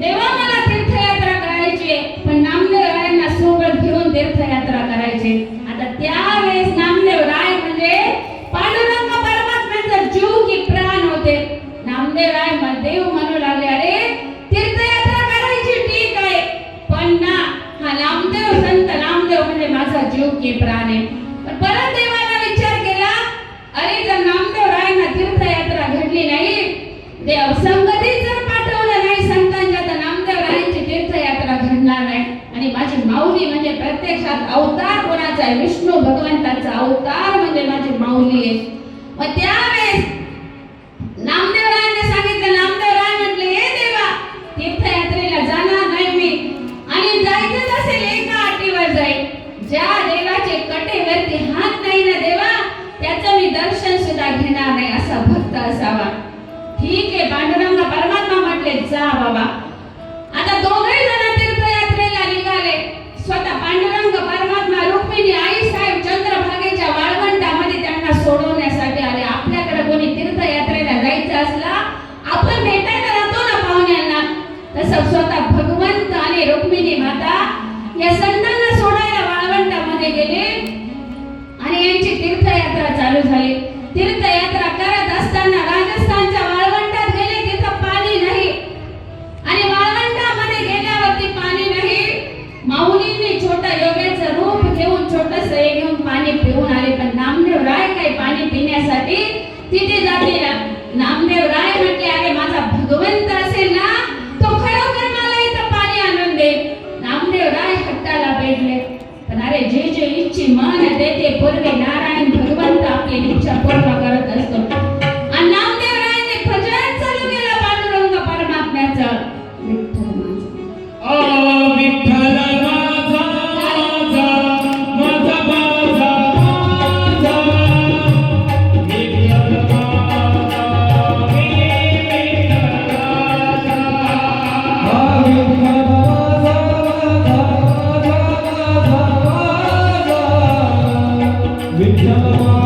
देवा मला तीर्थयात्रा करायची आहे, पण नामदेव रायांना सोबत घेऊन तीर्थयात्रा करायची. आता त्यावेळेस नामदेव राय म्हणजे पांडुरंग परमात्म्याचा जीव की प्राण होते. नामदेव राय देव म्हणू लागले, अरे तीर्थयात्रा करायची ठीक आहे, पण ना हा नामदेव संत नामदेव म्हणजे माझा जीव की प्राण आहे. पण परत देवाला विचार केला, अरे जर नामदेव रायांना तीर्थयात्रा घडली नाही, देव संगतीत जर पाठवलं नाही संतांच्या, तर नामदेव रायांची तीर्थयात्रा घडणार नाही. आणि माझी माऊली म्हणजे प्रत्यक्षात अवतार कोणाचा आहे? विष्णू भगवंताचा अवतार म्हणजे माझी माऊली आहे. मग त्यावेळेस नामदेव रायांना सांगितलं. नामदेव राय म्हटले, हे देवा तीर्थयात्रेला जाणार नाही मी, आणि जायचं असेल एका अटीवर जाईल, ज्या देवाचे कटेवरती हात नाही ना देवा, त्याचं मी दर्शन सुद्धा घेणार नाही, असा भक्त असावा. ठीक आहे पांडुरंग परमात्मा म्हटले, जा बाबा. आता दोघे जण तीर्थयात्रेला निघाले. स्वतः पांडुरंग परमात्मा रुक्मिणी आई साहेब चंद्रभागेच्या वाळवंटामध्ये त्यांना सोडवण्यासाठी आले. आपल्याकडे कोणी तीर्थयात्रेला जायचं असला आपण भेटायला जातो ना पाहुण्यांना, तसं स्वतः भगवंत आणि रुक्मिणी माता या संतांना सोडायला वाळवंटामध्ये गेले आणि यांची तीर्थयात्रा तीर्थयात्रा चालू झाली. तीर्थयात्रा करत असताना राजस्थानच्या वाळवंटात गेले, तिथं पाणी नाही आणि वाळवंटामध्ये गेल्यावरती पाणी नाही. माऊलींनी छोटं योग्याचं रूप घेऊन छोटस हे घेऊन पाणी पिऊन आले, पण नामदेव राय काही पाणी पिण्यासाठी तिथे जाते ना. नामदेव राय म्हटले, अरे माझा भगवंत असेल ना, तो खरोखर मला इथं पाणी आणून दे. नामदेव राय हट्टाला पेटले, पण अरे जे जे इच्छी मन देते पूर्वी नारायण भगवंत आपली इच्छा पूर्ण करत असतो. आणि नामदेव रायांनी भजन चालू केलं पांडुरंग परमात्म्याचं. विठ्ठल माझा माझा माझा माझा विठ्ठल माझा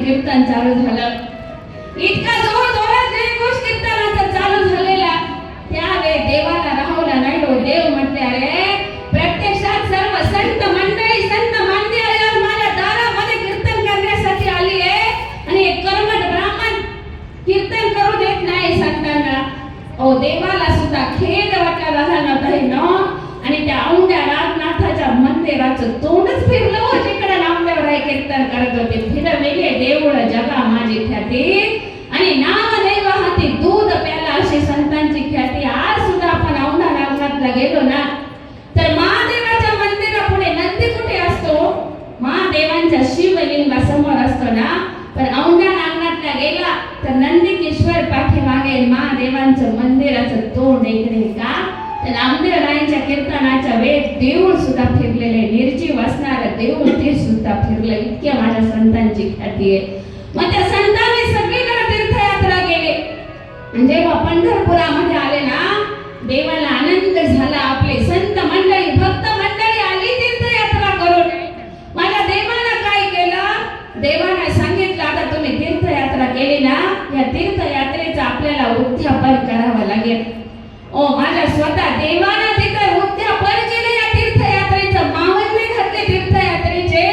कीर्तन चालू झालं. इतका जोर जोरात जयघोष कीर्तनाचा चालू झालेला त्यावेळी देवाला राहवला नाही. देव म्हटले अरे प्रत्यक्षात सर्व संत मंडळी संत मानवी आल्यावर माझ्या दारामध्ये कीर्तन करण्यासाठी आली आहे आणि एक कर्मठ ब्राह्मण कीर्तन ओ देवाला सुद्धा खेद वाटायला झाला बहिणं. आणि त्या औंढ्या नाथाच्या मंदिराचं तोंडच फिरलं हो, जिकडे नामदेव राय कीर्तन करत होते. फिरविले देऊळ जगा माझी ख्याती आणि नामदेव हाती दूध प्याला अशी संतांची ख्याती. आज सुद्धा आपण औंढा नागनाथला गेलो ना तर महादेवाच्या मंदिरापुढे नंदी कुठे असतो? महादेवांच्या शिवलिंगा समोर असतो ना. पण औंढा नागनाथला गेला तर नंदिकेश्वर पाठीमागे महादेवांचं मंदिराचं तोंड इकडे. का तर नामदेव रायांच्या कीर्तनाच्या वेळेस देऊळ सुद्धा फिरलेले, निर्जीव असणारं देऊळ ते सुद्धा फिरलं. इतक्या माझ्या संतांची ख्याती आहे. मग त्या संतांनी सगळीकडे तीर्थयात्रा केली. जेव्हा पंढरपुरामध्ये आले ना देवाला आनंद झाला. आपले संत मंडळी भक्त मंडळी आली तीर्थयात्रा करून. माझ्या देवानं काय केलं? देवाने सांगितलं आता तुम्ही तीर्थयात्रा केली ना, या तीर्थयात्रेचं आपल्याला उद्यापन करावं लागेल. ओ माझ्या स्वतः देवानं तिथं उद्यापन केलं या तीर्थयात्रेचं. मावंदे घातले तीर्थयात्रेचे.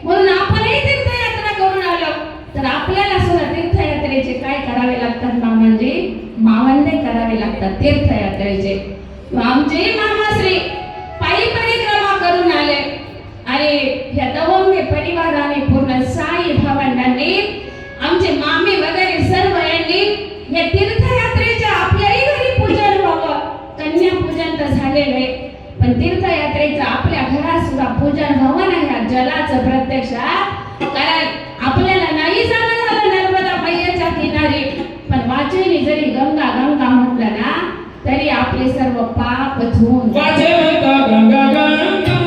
म्हणून आपणही तीर्थयात्रा करून आलो तर आपल्याला सुद्धा तीर्थयात्रेचे काय करावे लागतात मामांजी? मावंदे करावे लागतात तीर्थयात्रेचे. आमचे मामाश्री पायी परिक्रमा करून आले आणि ह्या दवंगे परिवाराने पूर्ण साई भावंडांनी आमचे मामी वगैरे सर्व यांनी या तीर्थयात्रेच्या आपल्याही घरी पूजन व्हावं. कन्या पूजन तर झालेलं आहे पण तीर्थयात्रेचं आपल्या घरात सुद्धा पूजन व्हावं ना ह्या जलाचं प्रत्यक्षात. कारण आपल्याला नाही जाणं झालं नर्मदा मैयाच्या किनारी पण वाचेने जरी गंगा गंगा म्हटलं ना तरी आपले सर्व पाप धुवून वाचे माता गंगा गंगा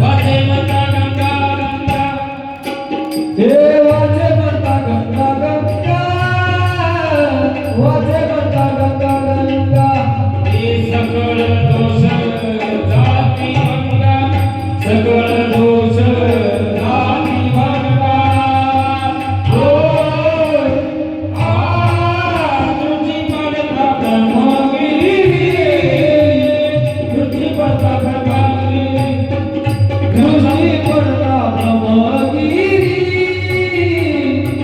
वाचे माता गंगा गंगा हे वाचे माता गंगा गंगा वाचे माता गंगा गंगा हे सकळ दोष जाती भंगा सकळ दोष जाती भंगा हो तुझी पडता ब्रह्मगिरी तुझी पडता ब्रह्मगिरी तुझी पडता ब्रह्मगिरी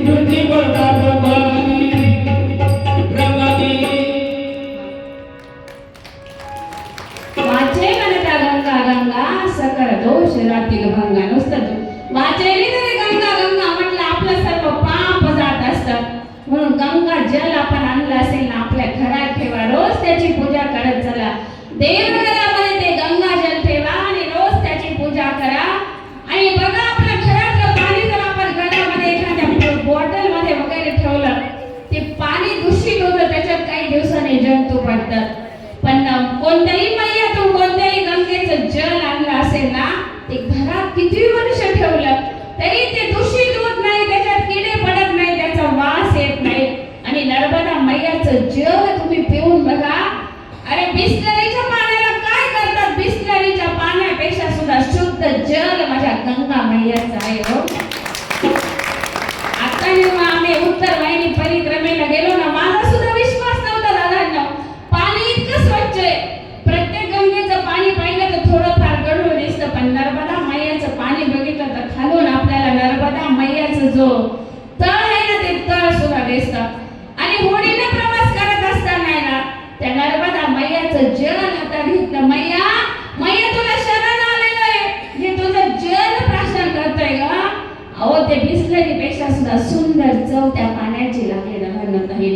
तुझी पडता ब्रह्मगिरी ब्रह्मगिरी वाचे म्हणता गंगा गंगा सकळ दोष रातील भंगा. नुसतं वाचेली तरी गंगा गंगा म्हटलं आपलं सर्व पाप जात असतात. म्हणून गंगा जल आपण आणलं असेल ना आपल्या घरात ठेवा, रोज त्याची पूजा करत चला. देवघरामध्ये ते गंगा जल ठेवा आणि रोज त्याची पूजा करा. आणि बघा आपल्या घरातलं पाणी जर आपण घरामध्ये एखाद्या बॉटल मध्ये वगैरे ठेवलं ते पाणी दूषित होतं, त्याच्यात काही दिवसांनी जंतू पडतात. पण कोणत्याही मैयातून कोणत्याही गंगेचं जल आणलं असेल ना ते घरात किती वर्ष ठेवलं तरी ते दूषित होत नाही, त्याच्यात किडे पडत नाही, त्याचा वास येत नाही. आणि नर्मदा मैयाचं जल तुम्ही पिऊन बघा. अरे बिस्लरीच्या पाण्याला काय करतात? बिस्लरीच्या पाण्यापेक्षा सुद्धा शुद्ध जल माझ्या गंगा मैयाचं आहे हो. आता जेव्हा आम्ही उत्तर वाहिनी परिक्रमेला गेलो ना माझा सुद्धा विश्वास नव्हता दादांना. पाणी इतकं स्वच्छ आहे. प्रत्येक गंगेचं पाणी पाहिलं तर थोडंफार गढूळ दिसतं पण नर्मदा मैयाचं पाणी बघितलं तर खालून आपल्याला नर्मदा मैयाचं जो तळ आहे ना ते तळ सुद्धा दिसतं. आणि होडीने प्रवास करत असताना ना त्या नर्मदा मैयाचं जल हातात घेतलं. मैया मैया तुला शरण आलेलं आहे, हे तुझं जल प्राशन करतोय का? अहो ते बिस्लरी पेक्षा सुद्धा सुंदर चव त्या पाण्याची लागेल नाही.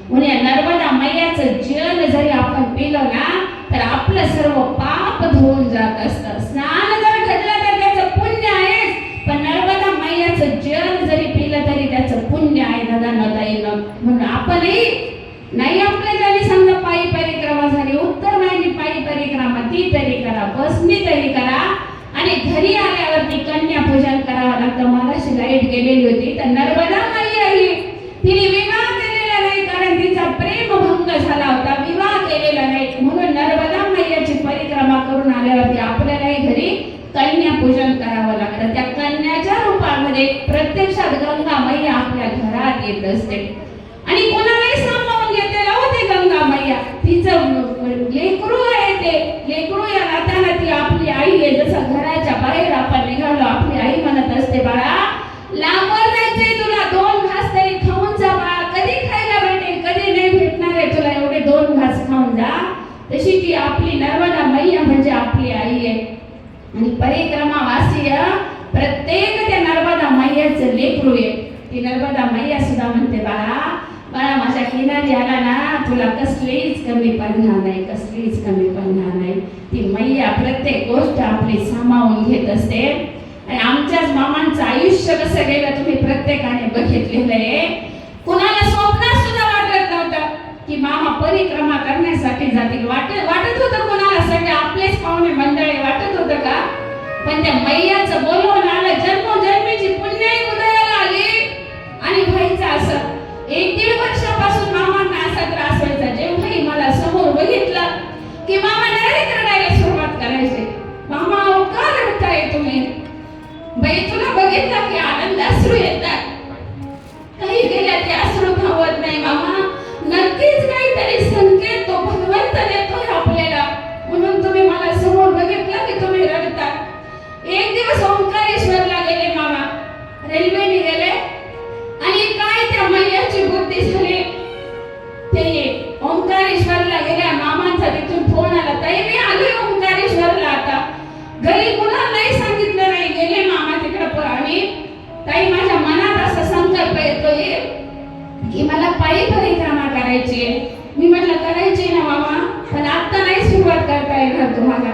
म्हणून या नर्मदा मैयाचं जल जरी आपण पिलं ना तर आपलं सर्व पाप धुवून जात असतं. स्नान जर घडलं तर त्याचं पुण्य आहे पण नर्मदा मैयाचं जल जरी पिलं तरी त्याचं पुण्य आहे दादा नदाईनं. म्हणून आपणही नाही आपल्या जरी समजा पायी परिक्रमा झाली, उत्तर वाहिनी पायी परिक्रमा ती तरी करा, बसनी तरी करा. आणि घरी आल्यावरती कन्या पूजन करावं लागतं. मगाशी लाईट गेलेली होती तर नर्मदा मैया ही तिने विवाह केलेला नाही कारण तिचा प्रेम भंग झाला होता, विवाह केलेला नाही. म्हणून नर्मदा मैयाची परिक्रमा करून आल्यावरती आपल्यालाही घरी कन्या पूजन करावं लागतं. त्या कन्याच्या रूपामध्ये प्रत्यक्षात गंगा मैया आपल्या घरात येत असते आणि कोणालाही सांभाळून घेते हो ते गंगा मैया. तिचं लेकरू आहे, ते लेकरू या नात्याला ती आपली आई आहे. जसं घराच्या बाहेर आपण निघालो आपली आई म्हणत असते बाळा लांबवर जायचंय तुला, 2 घास तरी खाऊन जा बाळा, कधी खायला भेटेल कधी नाही भेटणार नर्मदा मैया म्हणजे आपली आई आहे आणि परिक्रमावासीय प्रत्येक त्या नर्मदा मैयाचं लेकरू आहे. ती नर्मदा मैया सुद्धा म्हणते बाळा बाळा माझ्या किनारी आला ना तुला कसलीच कमी पडणार नाही, कसलीच कमी पडणार नाही. ती मैया प्रत्येक गोष्ट आपली सामावून घेत असते. आणि आमच्याच मामांचं आयुष्य कसं गेलं तुम्ही प्रत्येकाने बघितलेलं आहे. कुणाला स्वप्नात सुद्धा वाटत नव्हतं की मामा परिक्रमा करण्यासाठी जातील. वाटत होतं कोणाला, सगळे आपलेच पाहुणे मंडळी वाटत होतं का? पण त्या मैयाचं बोलवून आलं, जन्मोजन्मीची पुण्याई उदयाला आली आणि व्हायचं असं. 1-1.5 वर्षापासून मामांना असा त्रास व्हायचा. जेव्हाही मला समोर बघितलं की मामा डायरेक्ट रडायला सुरुवात करायचे. मामा अहो का रडताय तुम्ही? बाई तुला बघितलं की आनंद अश्रू येतात, काही गेल्या ते अश्रू थांबवत नाही मामा. नक्कीच काहीतरी संकेत तो भगवंत देतोय आपल्याला, म्हणून तुम्ही मला समोर बघितलं की तुम्ही रडता. एक दिवस ओंकारेश्वरला गेले मामा, रेल्वेने गेले आणि काय त्या मैयाची बुद्धी झाली. ते ओंकारेश्वरला गेल्या, मामांचा तिथून फोन आला, ताई मी आलोय ओंकारेश्वरला. आता घरी मुलांनाही सांगितलं नाही, गेले मामा तिकडे. आणि ताई माझ्या मनात असा संकल्प येतोय की मला पायी परिक्रमा करायची आहे. मी म्हटलं करायची ना मामा, पण आता नाही सुरुवात करता येणार तुम्हाला,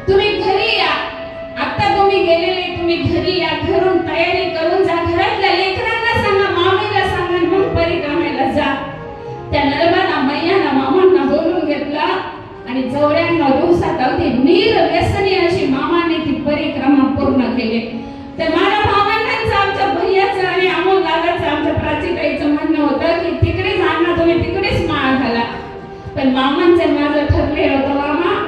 तुम्ही घरी या. आता तुम्ही गेलेले, तुम्ही घरी या, घरून तयारी करून जा, घरातल्या लेकरांना सांगा, मामीला सांगा, मग परिक्रमेला जा. त्या नर्मदा मैयानं मामांना बोलून घेतला आणि 94 दिवसात अगदी निर्व्यसनी अशी मामाने ती परिक्रमा पूर्ण केली. तर माझ्या भावंडांचं, आमच्या भैयाचं आणि अमोल दादाचं, आमच्या प्राचीताईचं म्हणणं होतं की तिकडे जाणार तुम्ही, तिकडेच माळ घाला. पण मामांचं माझं ठरलेलं होतं, मामा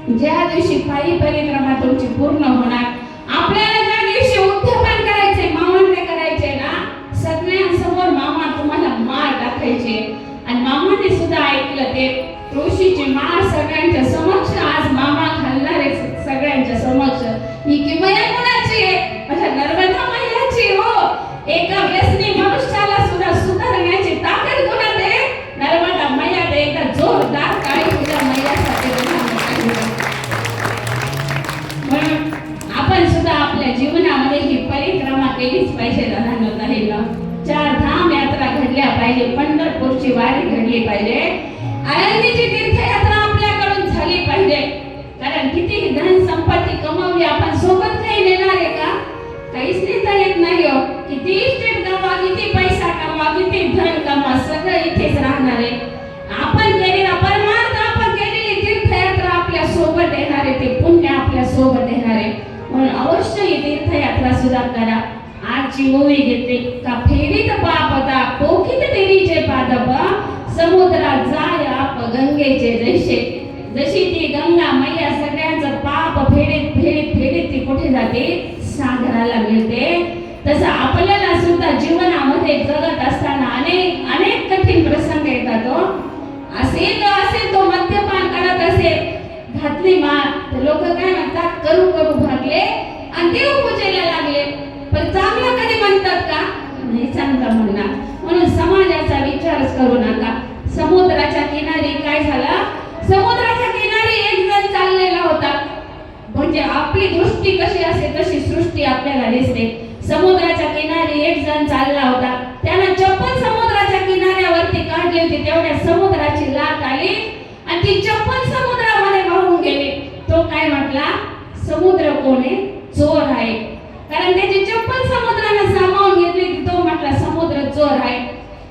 ज्या दिवशी पायी परिक्रमा तुमची पूर्ण होणार, आपल्याला ज्या दिवशी उद्यापन करायचे, मामांनी करायचे ना, सगळ्यांसमोर मामा तुम्हाला माळ टाकायचे. आणि मामाने सुद्धा ऐकलं ते तुळशीची माळ सगळ्यांच्या समक्ष आज मामा घालणार आहे, सगळ्यांच्या समक्ष. ही किमया कोणाची आहे? माझ्या नर्मदा मैयाची. हो, एका व्यसनी मनुष्याला सुद्धा सुधारण्याची ताकद कोणात आहे? नर्मदा मैया. एकदा जोरदार टाळी तुझ्या मैयासाठी म्हणून आपण सुद्धा आपल्या जीवनामध्ये ही परिक्रमा केलीच पाहिजे. दादा 4 धाम यात्रा घडल्या पाहिजे, पंढरपूरची वारी घडली पाहिजे, आळंदीची तीर्थयात्रा आपल्याकडून झाली पाहिजे. कारण किती धन संपत्ती कमवली आपण, सोबत काही नेणार आहे का? काहीच नेता येत नाही हो. किती इस्टेट कमवा, किती पैसा कमवा, किती धन कमवा, सगळं इथेच राहणार आहे. आपण केलेला परमार्थ, आपण केलेली तीर्थयात्रा आपल्या सोबत येणार आहे, ते पुण्य आपल्या सोबत येणार आहे. म्हणून अवश्य ही तीर्थयात्रा सुद्धा करा. आजची मूवी घेतली का फेरीत पापता पोखित तेरीचे पादप, समुद्रात जाय आप गंगेचे जैसे. जशी ती गंगा मैया सगळ्यांचं पाप फेडीत फेडीत फेडीत ती कुठे जाते? सागराला मिळते. तसं आपल्याला सुद्धा जीवनामध्ये जगत असताना अनेक कठीण प्रसंग येतात. असेल तो मद्यपान करत असेल, घातली माळ, तर लोक काय म्हणतात? करू भागले आणि देवपूजेला लागले. पण चांगलं कधी म्हणतात का? नाही चांगलं म्हणणार. म्हणून समाजाचा विचारच करू नका. समुद्राच्या किनारी काय झालं? समुद्राच्या किनारी एक जण चाललेला होता. म्हणजे आपली दृष्टी कशी असते तशी सृष्टी आपल्याला दिसते. समुद्राच्या किनारी एक जण चालला होता. त्यानं चप्पल समुद्राच्या किनाऱ्यावरती काढली होती. तेवढ्या समुद्राची लाट आली आणि ती चप्पल समुद्रामध्ये वाहून गेली. तो काय म्हटला? समुद्र कोण आहे? चोर आहे. कारण त्याची चप्पल समुद्राने सामावून घेतली. तो म्हटला समुद्र चोर आहे.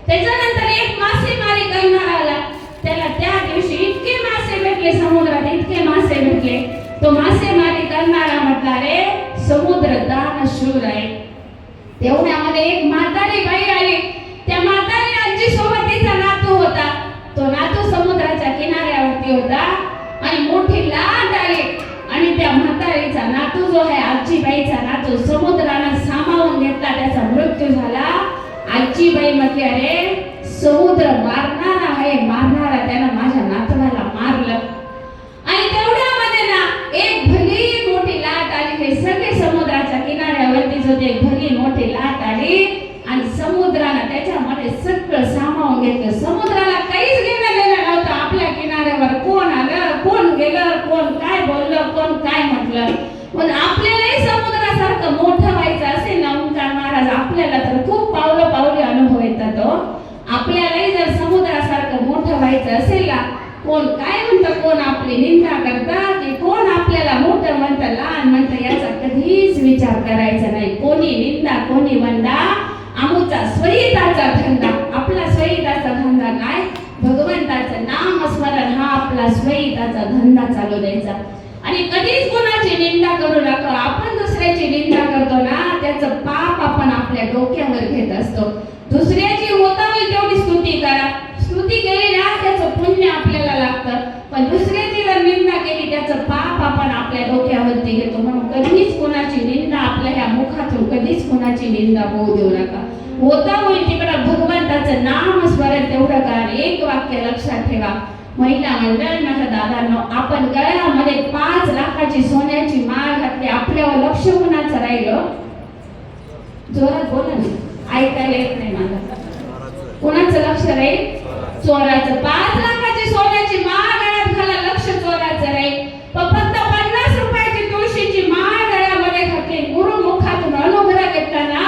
त्याच्यानंतर एक मासेमारी करणारा आला. त्याला त्या दिवशी इतके मासे भेटले, समुद्रात इतके मासे भेटले. तो मासेमारी करणारा म्हटला रे समुद्र दानशूर आहे. तेवढ्यामध्ये एक म्हातारी बाई आली. त्या म्हातारी आजी सोबत तिचा नातू होता. तो नातू समुद्राच्या किनाऱ्यावरती होता आणि मोठी लाट आली आणि त्या म्हातारीचा नातू जो आहे, आजीबाईचा नातू, समुद्राने सामावून घेतला. त्याचा मृत्यू झाला. आजीबाई म्हटली अरे समुद्र मारणारा आहे, मारणारा त्यानं माझ्या नातवाला मारलं. आणि तेवढ्यामध्ये ना एक भली मोठी लाट आली. हे सगळे समुद्राच्या किनाऱ्यावरतीच होते. भली मोठी लाट आली आणि समुद्रानं त्याच्यामध्ये सगळं सामावून घेतलं. समुद्राला काहीच घेणं देणं नव्हतं आपल्या किनाऱ्यावर कोण आलं कोण गेलं आपल्यालाही जर समुद्रासारखं मोठं व्हायचं असेल ना, कोण काय म्हणतं, कोण आपली निंदा करतात की कोण आपल्याला मोठं म्हणतं लहान म्हणतं, याचा कधीच विचार करायचा नाही. कोणी निंदा कोणी वंदा, आमचा स्वहिताचा धंदा. आपला स्वहिताचा धंदा काय? भगवंताचं नामस्मरण हा आपला स्वहिताचा धंदा चालू द्यायचा. आणि कधीच कोणाची निंदा करू नका. आपण दुसऱ्याची निंदा करतो ना, त्याचं पाप आपण आपल्या डोक्यावर घेत असतो. दुसऱ्याची होता होईल तेवढी स्तुती करा. स्तुती केली ना, त्याचं पुण्य आपल्याला लागतं. पण दुसऱ्याची जर निंदा केली, त्याचं पाप आपण आपल्या डोक्यावरती घेतो. म्हणून कधीच कोणाची निंदा आपल्या ह्या मुखातून कधीच कोणाची निंदा होऊ देऊ नका. होता होईल तिकडं भगवंताचं नाम स्मरण तेवढं करा. एक वाक्य लक्षात ठेवा, महिला मंडळ माझ्या दादांनो, आपण गळ्यामध्ये 5 लाखाची सोन्याची माळ घातली, आपल्यावर लक्ष कुणाचं राहिलं? जोरात बोला ना, ऐकायला येत नाही मला. कुणाचं लक्ष राहील? चोराचं. 5 लाखाची सोन्याची माळ गळ्यात घाला, लक्ष चोराचं राहील. फक्त 50 रुपयाची तुळशीची माळ गळ्यामध्ये घातली, गुरुमुखातून अनुग्रह घेतला,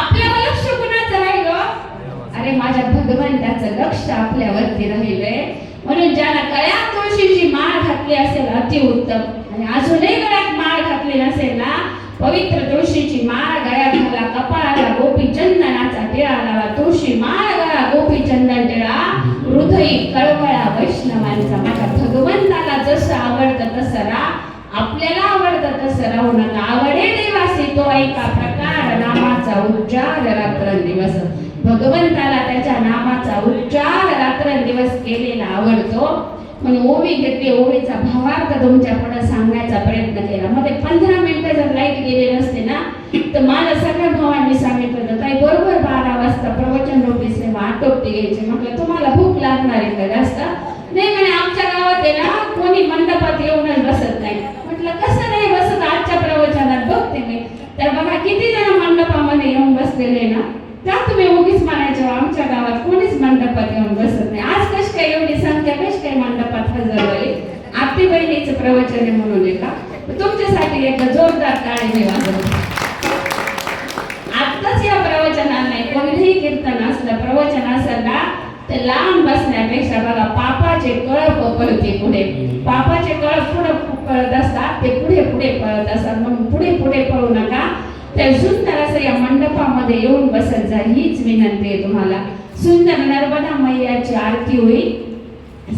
आपल्यावर लक्ष कुणाचं राहिलं? अरे माझ्या भगवंताचं लक्ष आपल्यावरती राहिलंय. म्हणून ज्याला गळ्यात तुळशीची माळ घातली असेल अतिउत्तम, आणि अजूनही गळ्यात माळ घातली नसेल ना, पवित्र तुळशीची माळ गळ्यात घाला, कपाळाला गोपी चंदनाचा टिळा लावा. तुळशी माळ गळा, गोपी चंदन टिळा, हृदयी कळवळा वैष्णवांचा. माझ्या भगवंताला जसं आवडतं तसं राहा, आपल्याला आवडतं तसं राहू नका. आवडे देवासी तो ऐका प्रकार, नामाचा उच्चार रात्रंदिवस. भगवंताला त्याच्या नामाचा उच्चार रात्रंदिवस केलेला आवडतो. म्हणून ओवी घेतली, ओवीचा भावार्थ तुमच्या पुढे सांगण्याचा प्रयत्न केला. मध्ये 15 मिनिटं जर लाईट गेली नसते ना, तर मला सगळ्या भावांनी सांगितलं होतं, ताई बरोबर 12 वाजता प्रवचन रूपी सेवा आटोपती घ्यायची. म्हटलं तुम्हाला भूक लागणार आहे का जास्त? नाही म्हणे, आमच्या गावात आहे ना, कोणी मंडपात येऊनच बसत नाही. म्हटलं कसं नाही बसत? आजच्या प्रवचनात बघते मी तर बघा किती जण मंडपामध्ये येऊन बसलेले ना. त्या तुम्ही उगीच म्हणायचं आमच्या गावात कोणीच मंडपात येऊन बसत नाही. आज कशी काय एवढी संख्या कशी काय मंडपात हजर झाली? आरती बहिणीचं प्रवचन आहे म्हणून आहे का? तुमच्यासाठी एक जोरदार टाळी वाजवा. आत्ताच या प्रवचनाला नाही, कोणीही कीर्तन असलं प्रवचन असेल ना, तर लांब बसण्यापेक्षा बघा पापाचे कळप पळते पुढे. पापाचे कळप पुढे पळत असतात, ते पुढे पुढे पळत असतात. म्हणून पुढे पुढे पळू नका. त्या सुंदर असं या मंडपामध्ये येऊन बसत जा, हीच विनंती आहे तुम्हाला. सुंदर नर्मदा मैयाची आरती होईल.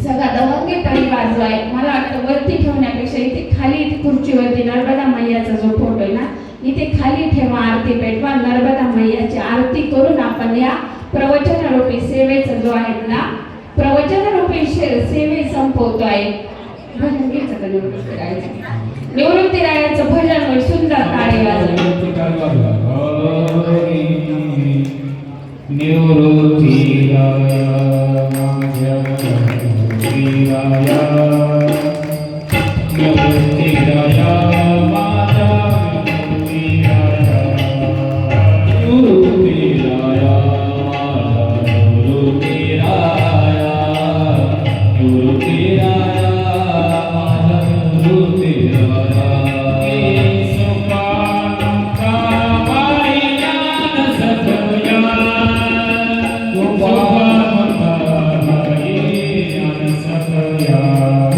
सगळा दवंगी टाळी वाजवाय. मला वाटतं वरती ठेवण्यापेक्षा इथे खाली खुर्चीवरती नर्मदा मैयाचा जो फोटो आहे ना, इथे खाली ठेवा, आरती पेटवा. नर्मदा मैयाची आरती करून आपण या प्रवचन रूपी सेवेचा जो आहे ना, प्रवचन रूपी सेवे संपवतो आहे. भजन घ्यायचं का निवृत्ती राहायचं? निवृत्ती राहायचं भजन होईल. सुंदर टाळी वाजवा. निवृत्ती राया माझ्या निवृत्ती राया, निवृत्ती राया माझ्या निवृत्ती राया, निवृत्ती राया माझ्या निवृत्ती राया, निवृत्ती राया माझ्या निवृत्ती राया. Yeah.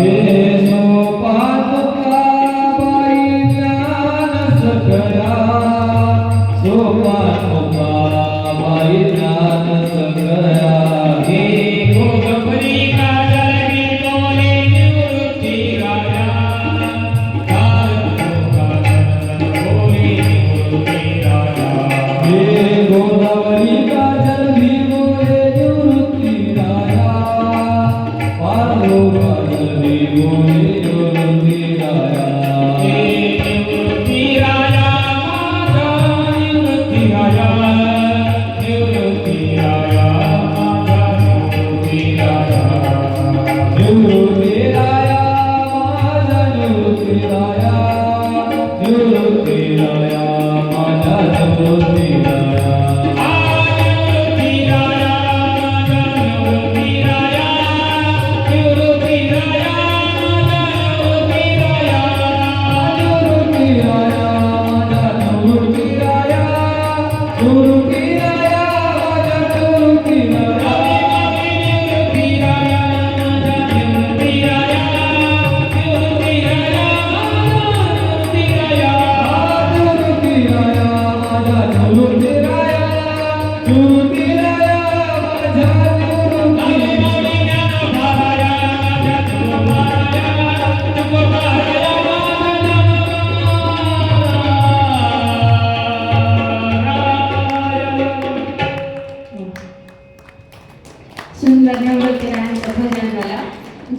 सुंदर निवृत्तीरायांचं भजन झाला.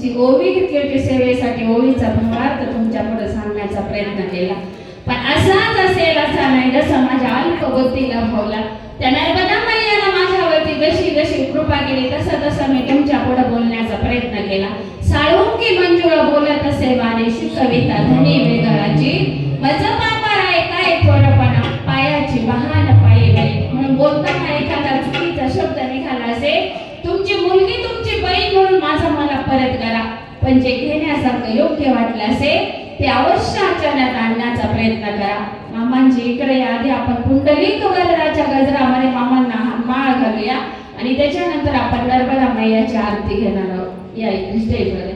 जी ओवी घेतली होती सेवेसाठी, ओवीचा भावार्थ तुमच्या पुढे सांगण्याचा प्रयत्न केला. पण असाच असेल असा नाही, जसं माझ्या अल्प बुद्धीला भावला त्या नर्मदा मैयानं माझ्यावरती जशी जशी कृपा केली तसं तसं मी तुमच्या पुढे बोलण्याचा प्रयत्न केला. साळुंकी मंजुळा बोलत असे वाणीशी कविता धनी वेगळाची, माझं पापा राय काय थोडपणा पायाची वाहन पायी बाई. म्हणून बोलताना एखादा चुकीचा शब्द निघाला असेल, तुमची मुलगी तुमची बहीण म्हणून माझा मला परत करा. पण जे घेण्यासारखं योग्य वाटलं असेल ते अवश्य आचरणात आणण्याचा प्रयत्न करा. मामांची इकडे आधी आपण पुंडलिक वरदाच्या गजरामध्ये मामांना माळ घालूया आणि त्याच्यानंतर आपण नर्मदा मैयाची आरती घेणार आहोत या स्टेजवर.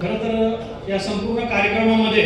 खरं तर या संपूर्ण कार्यक्रमामध्ये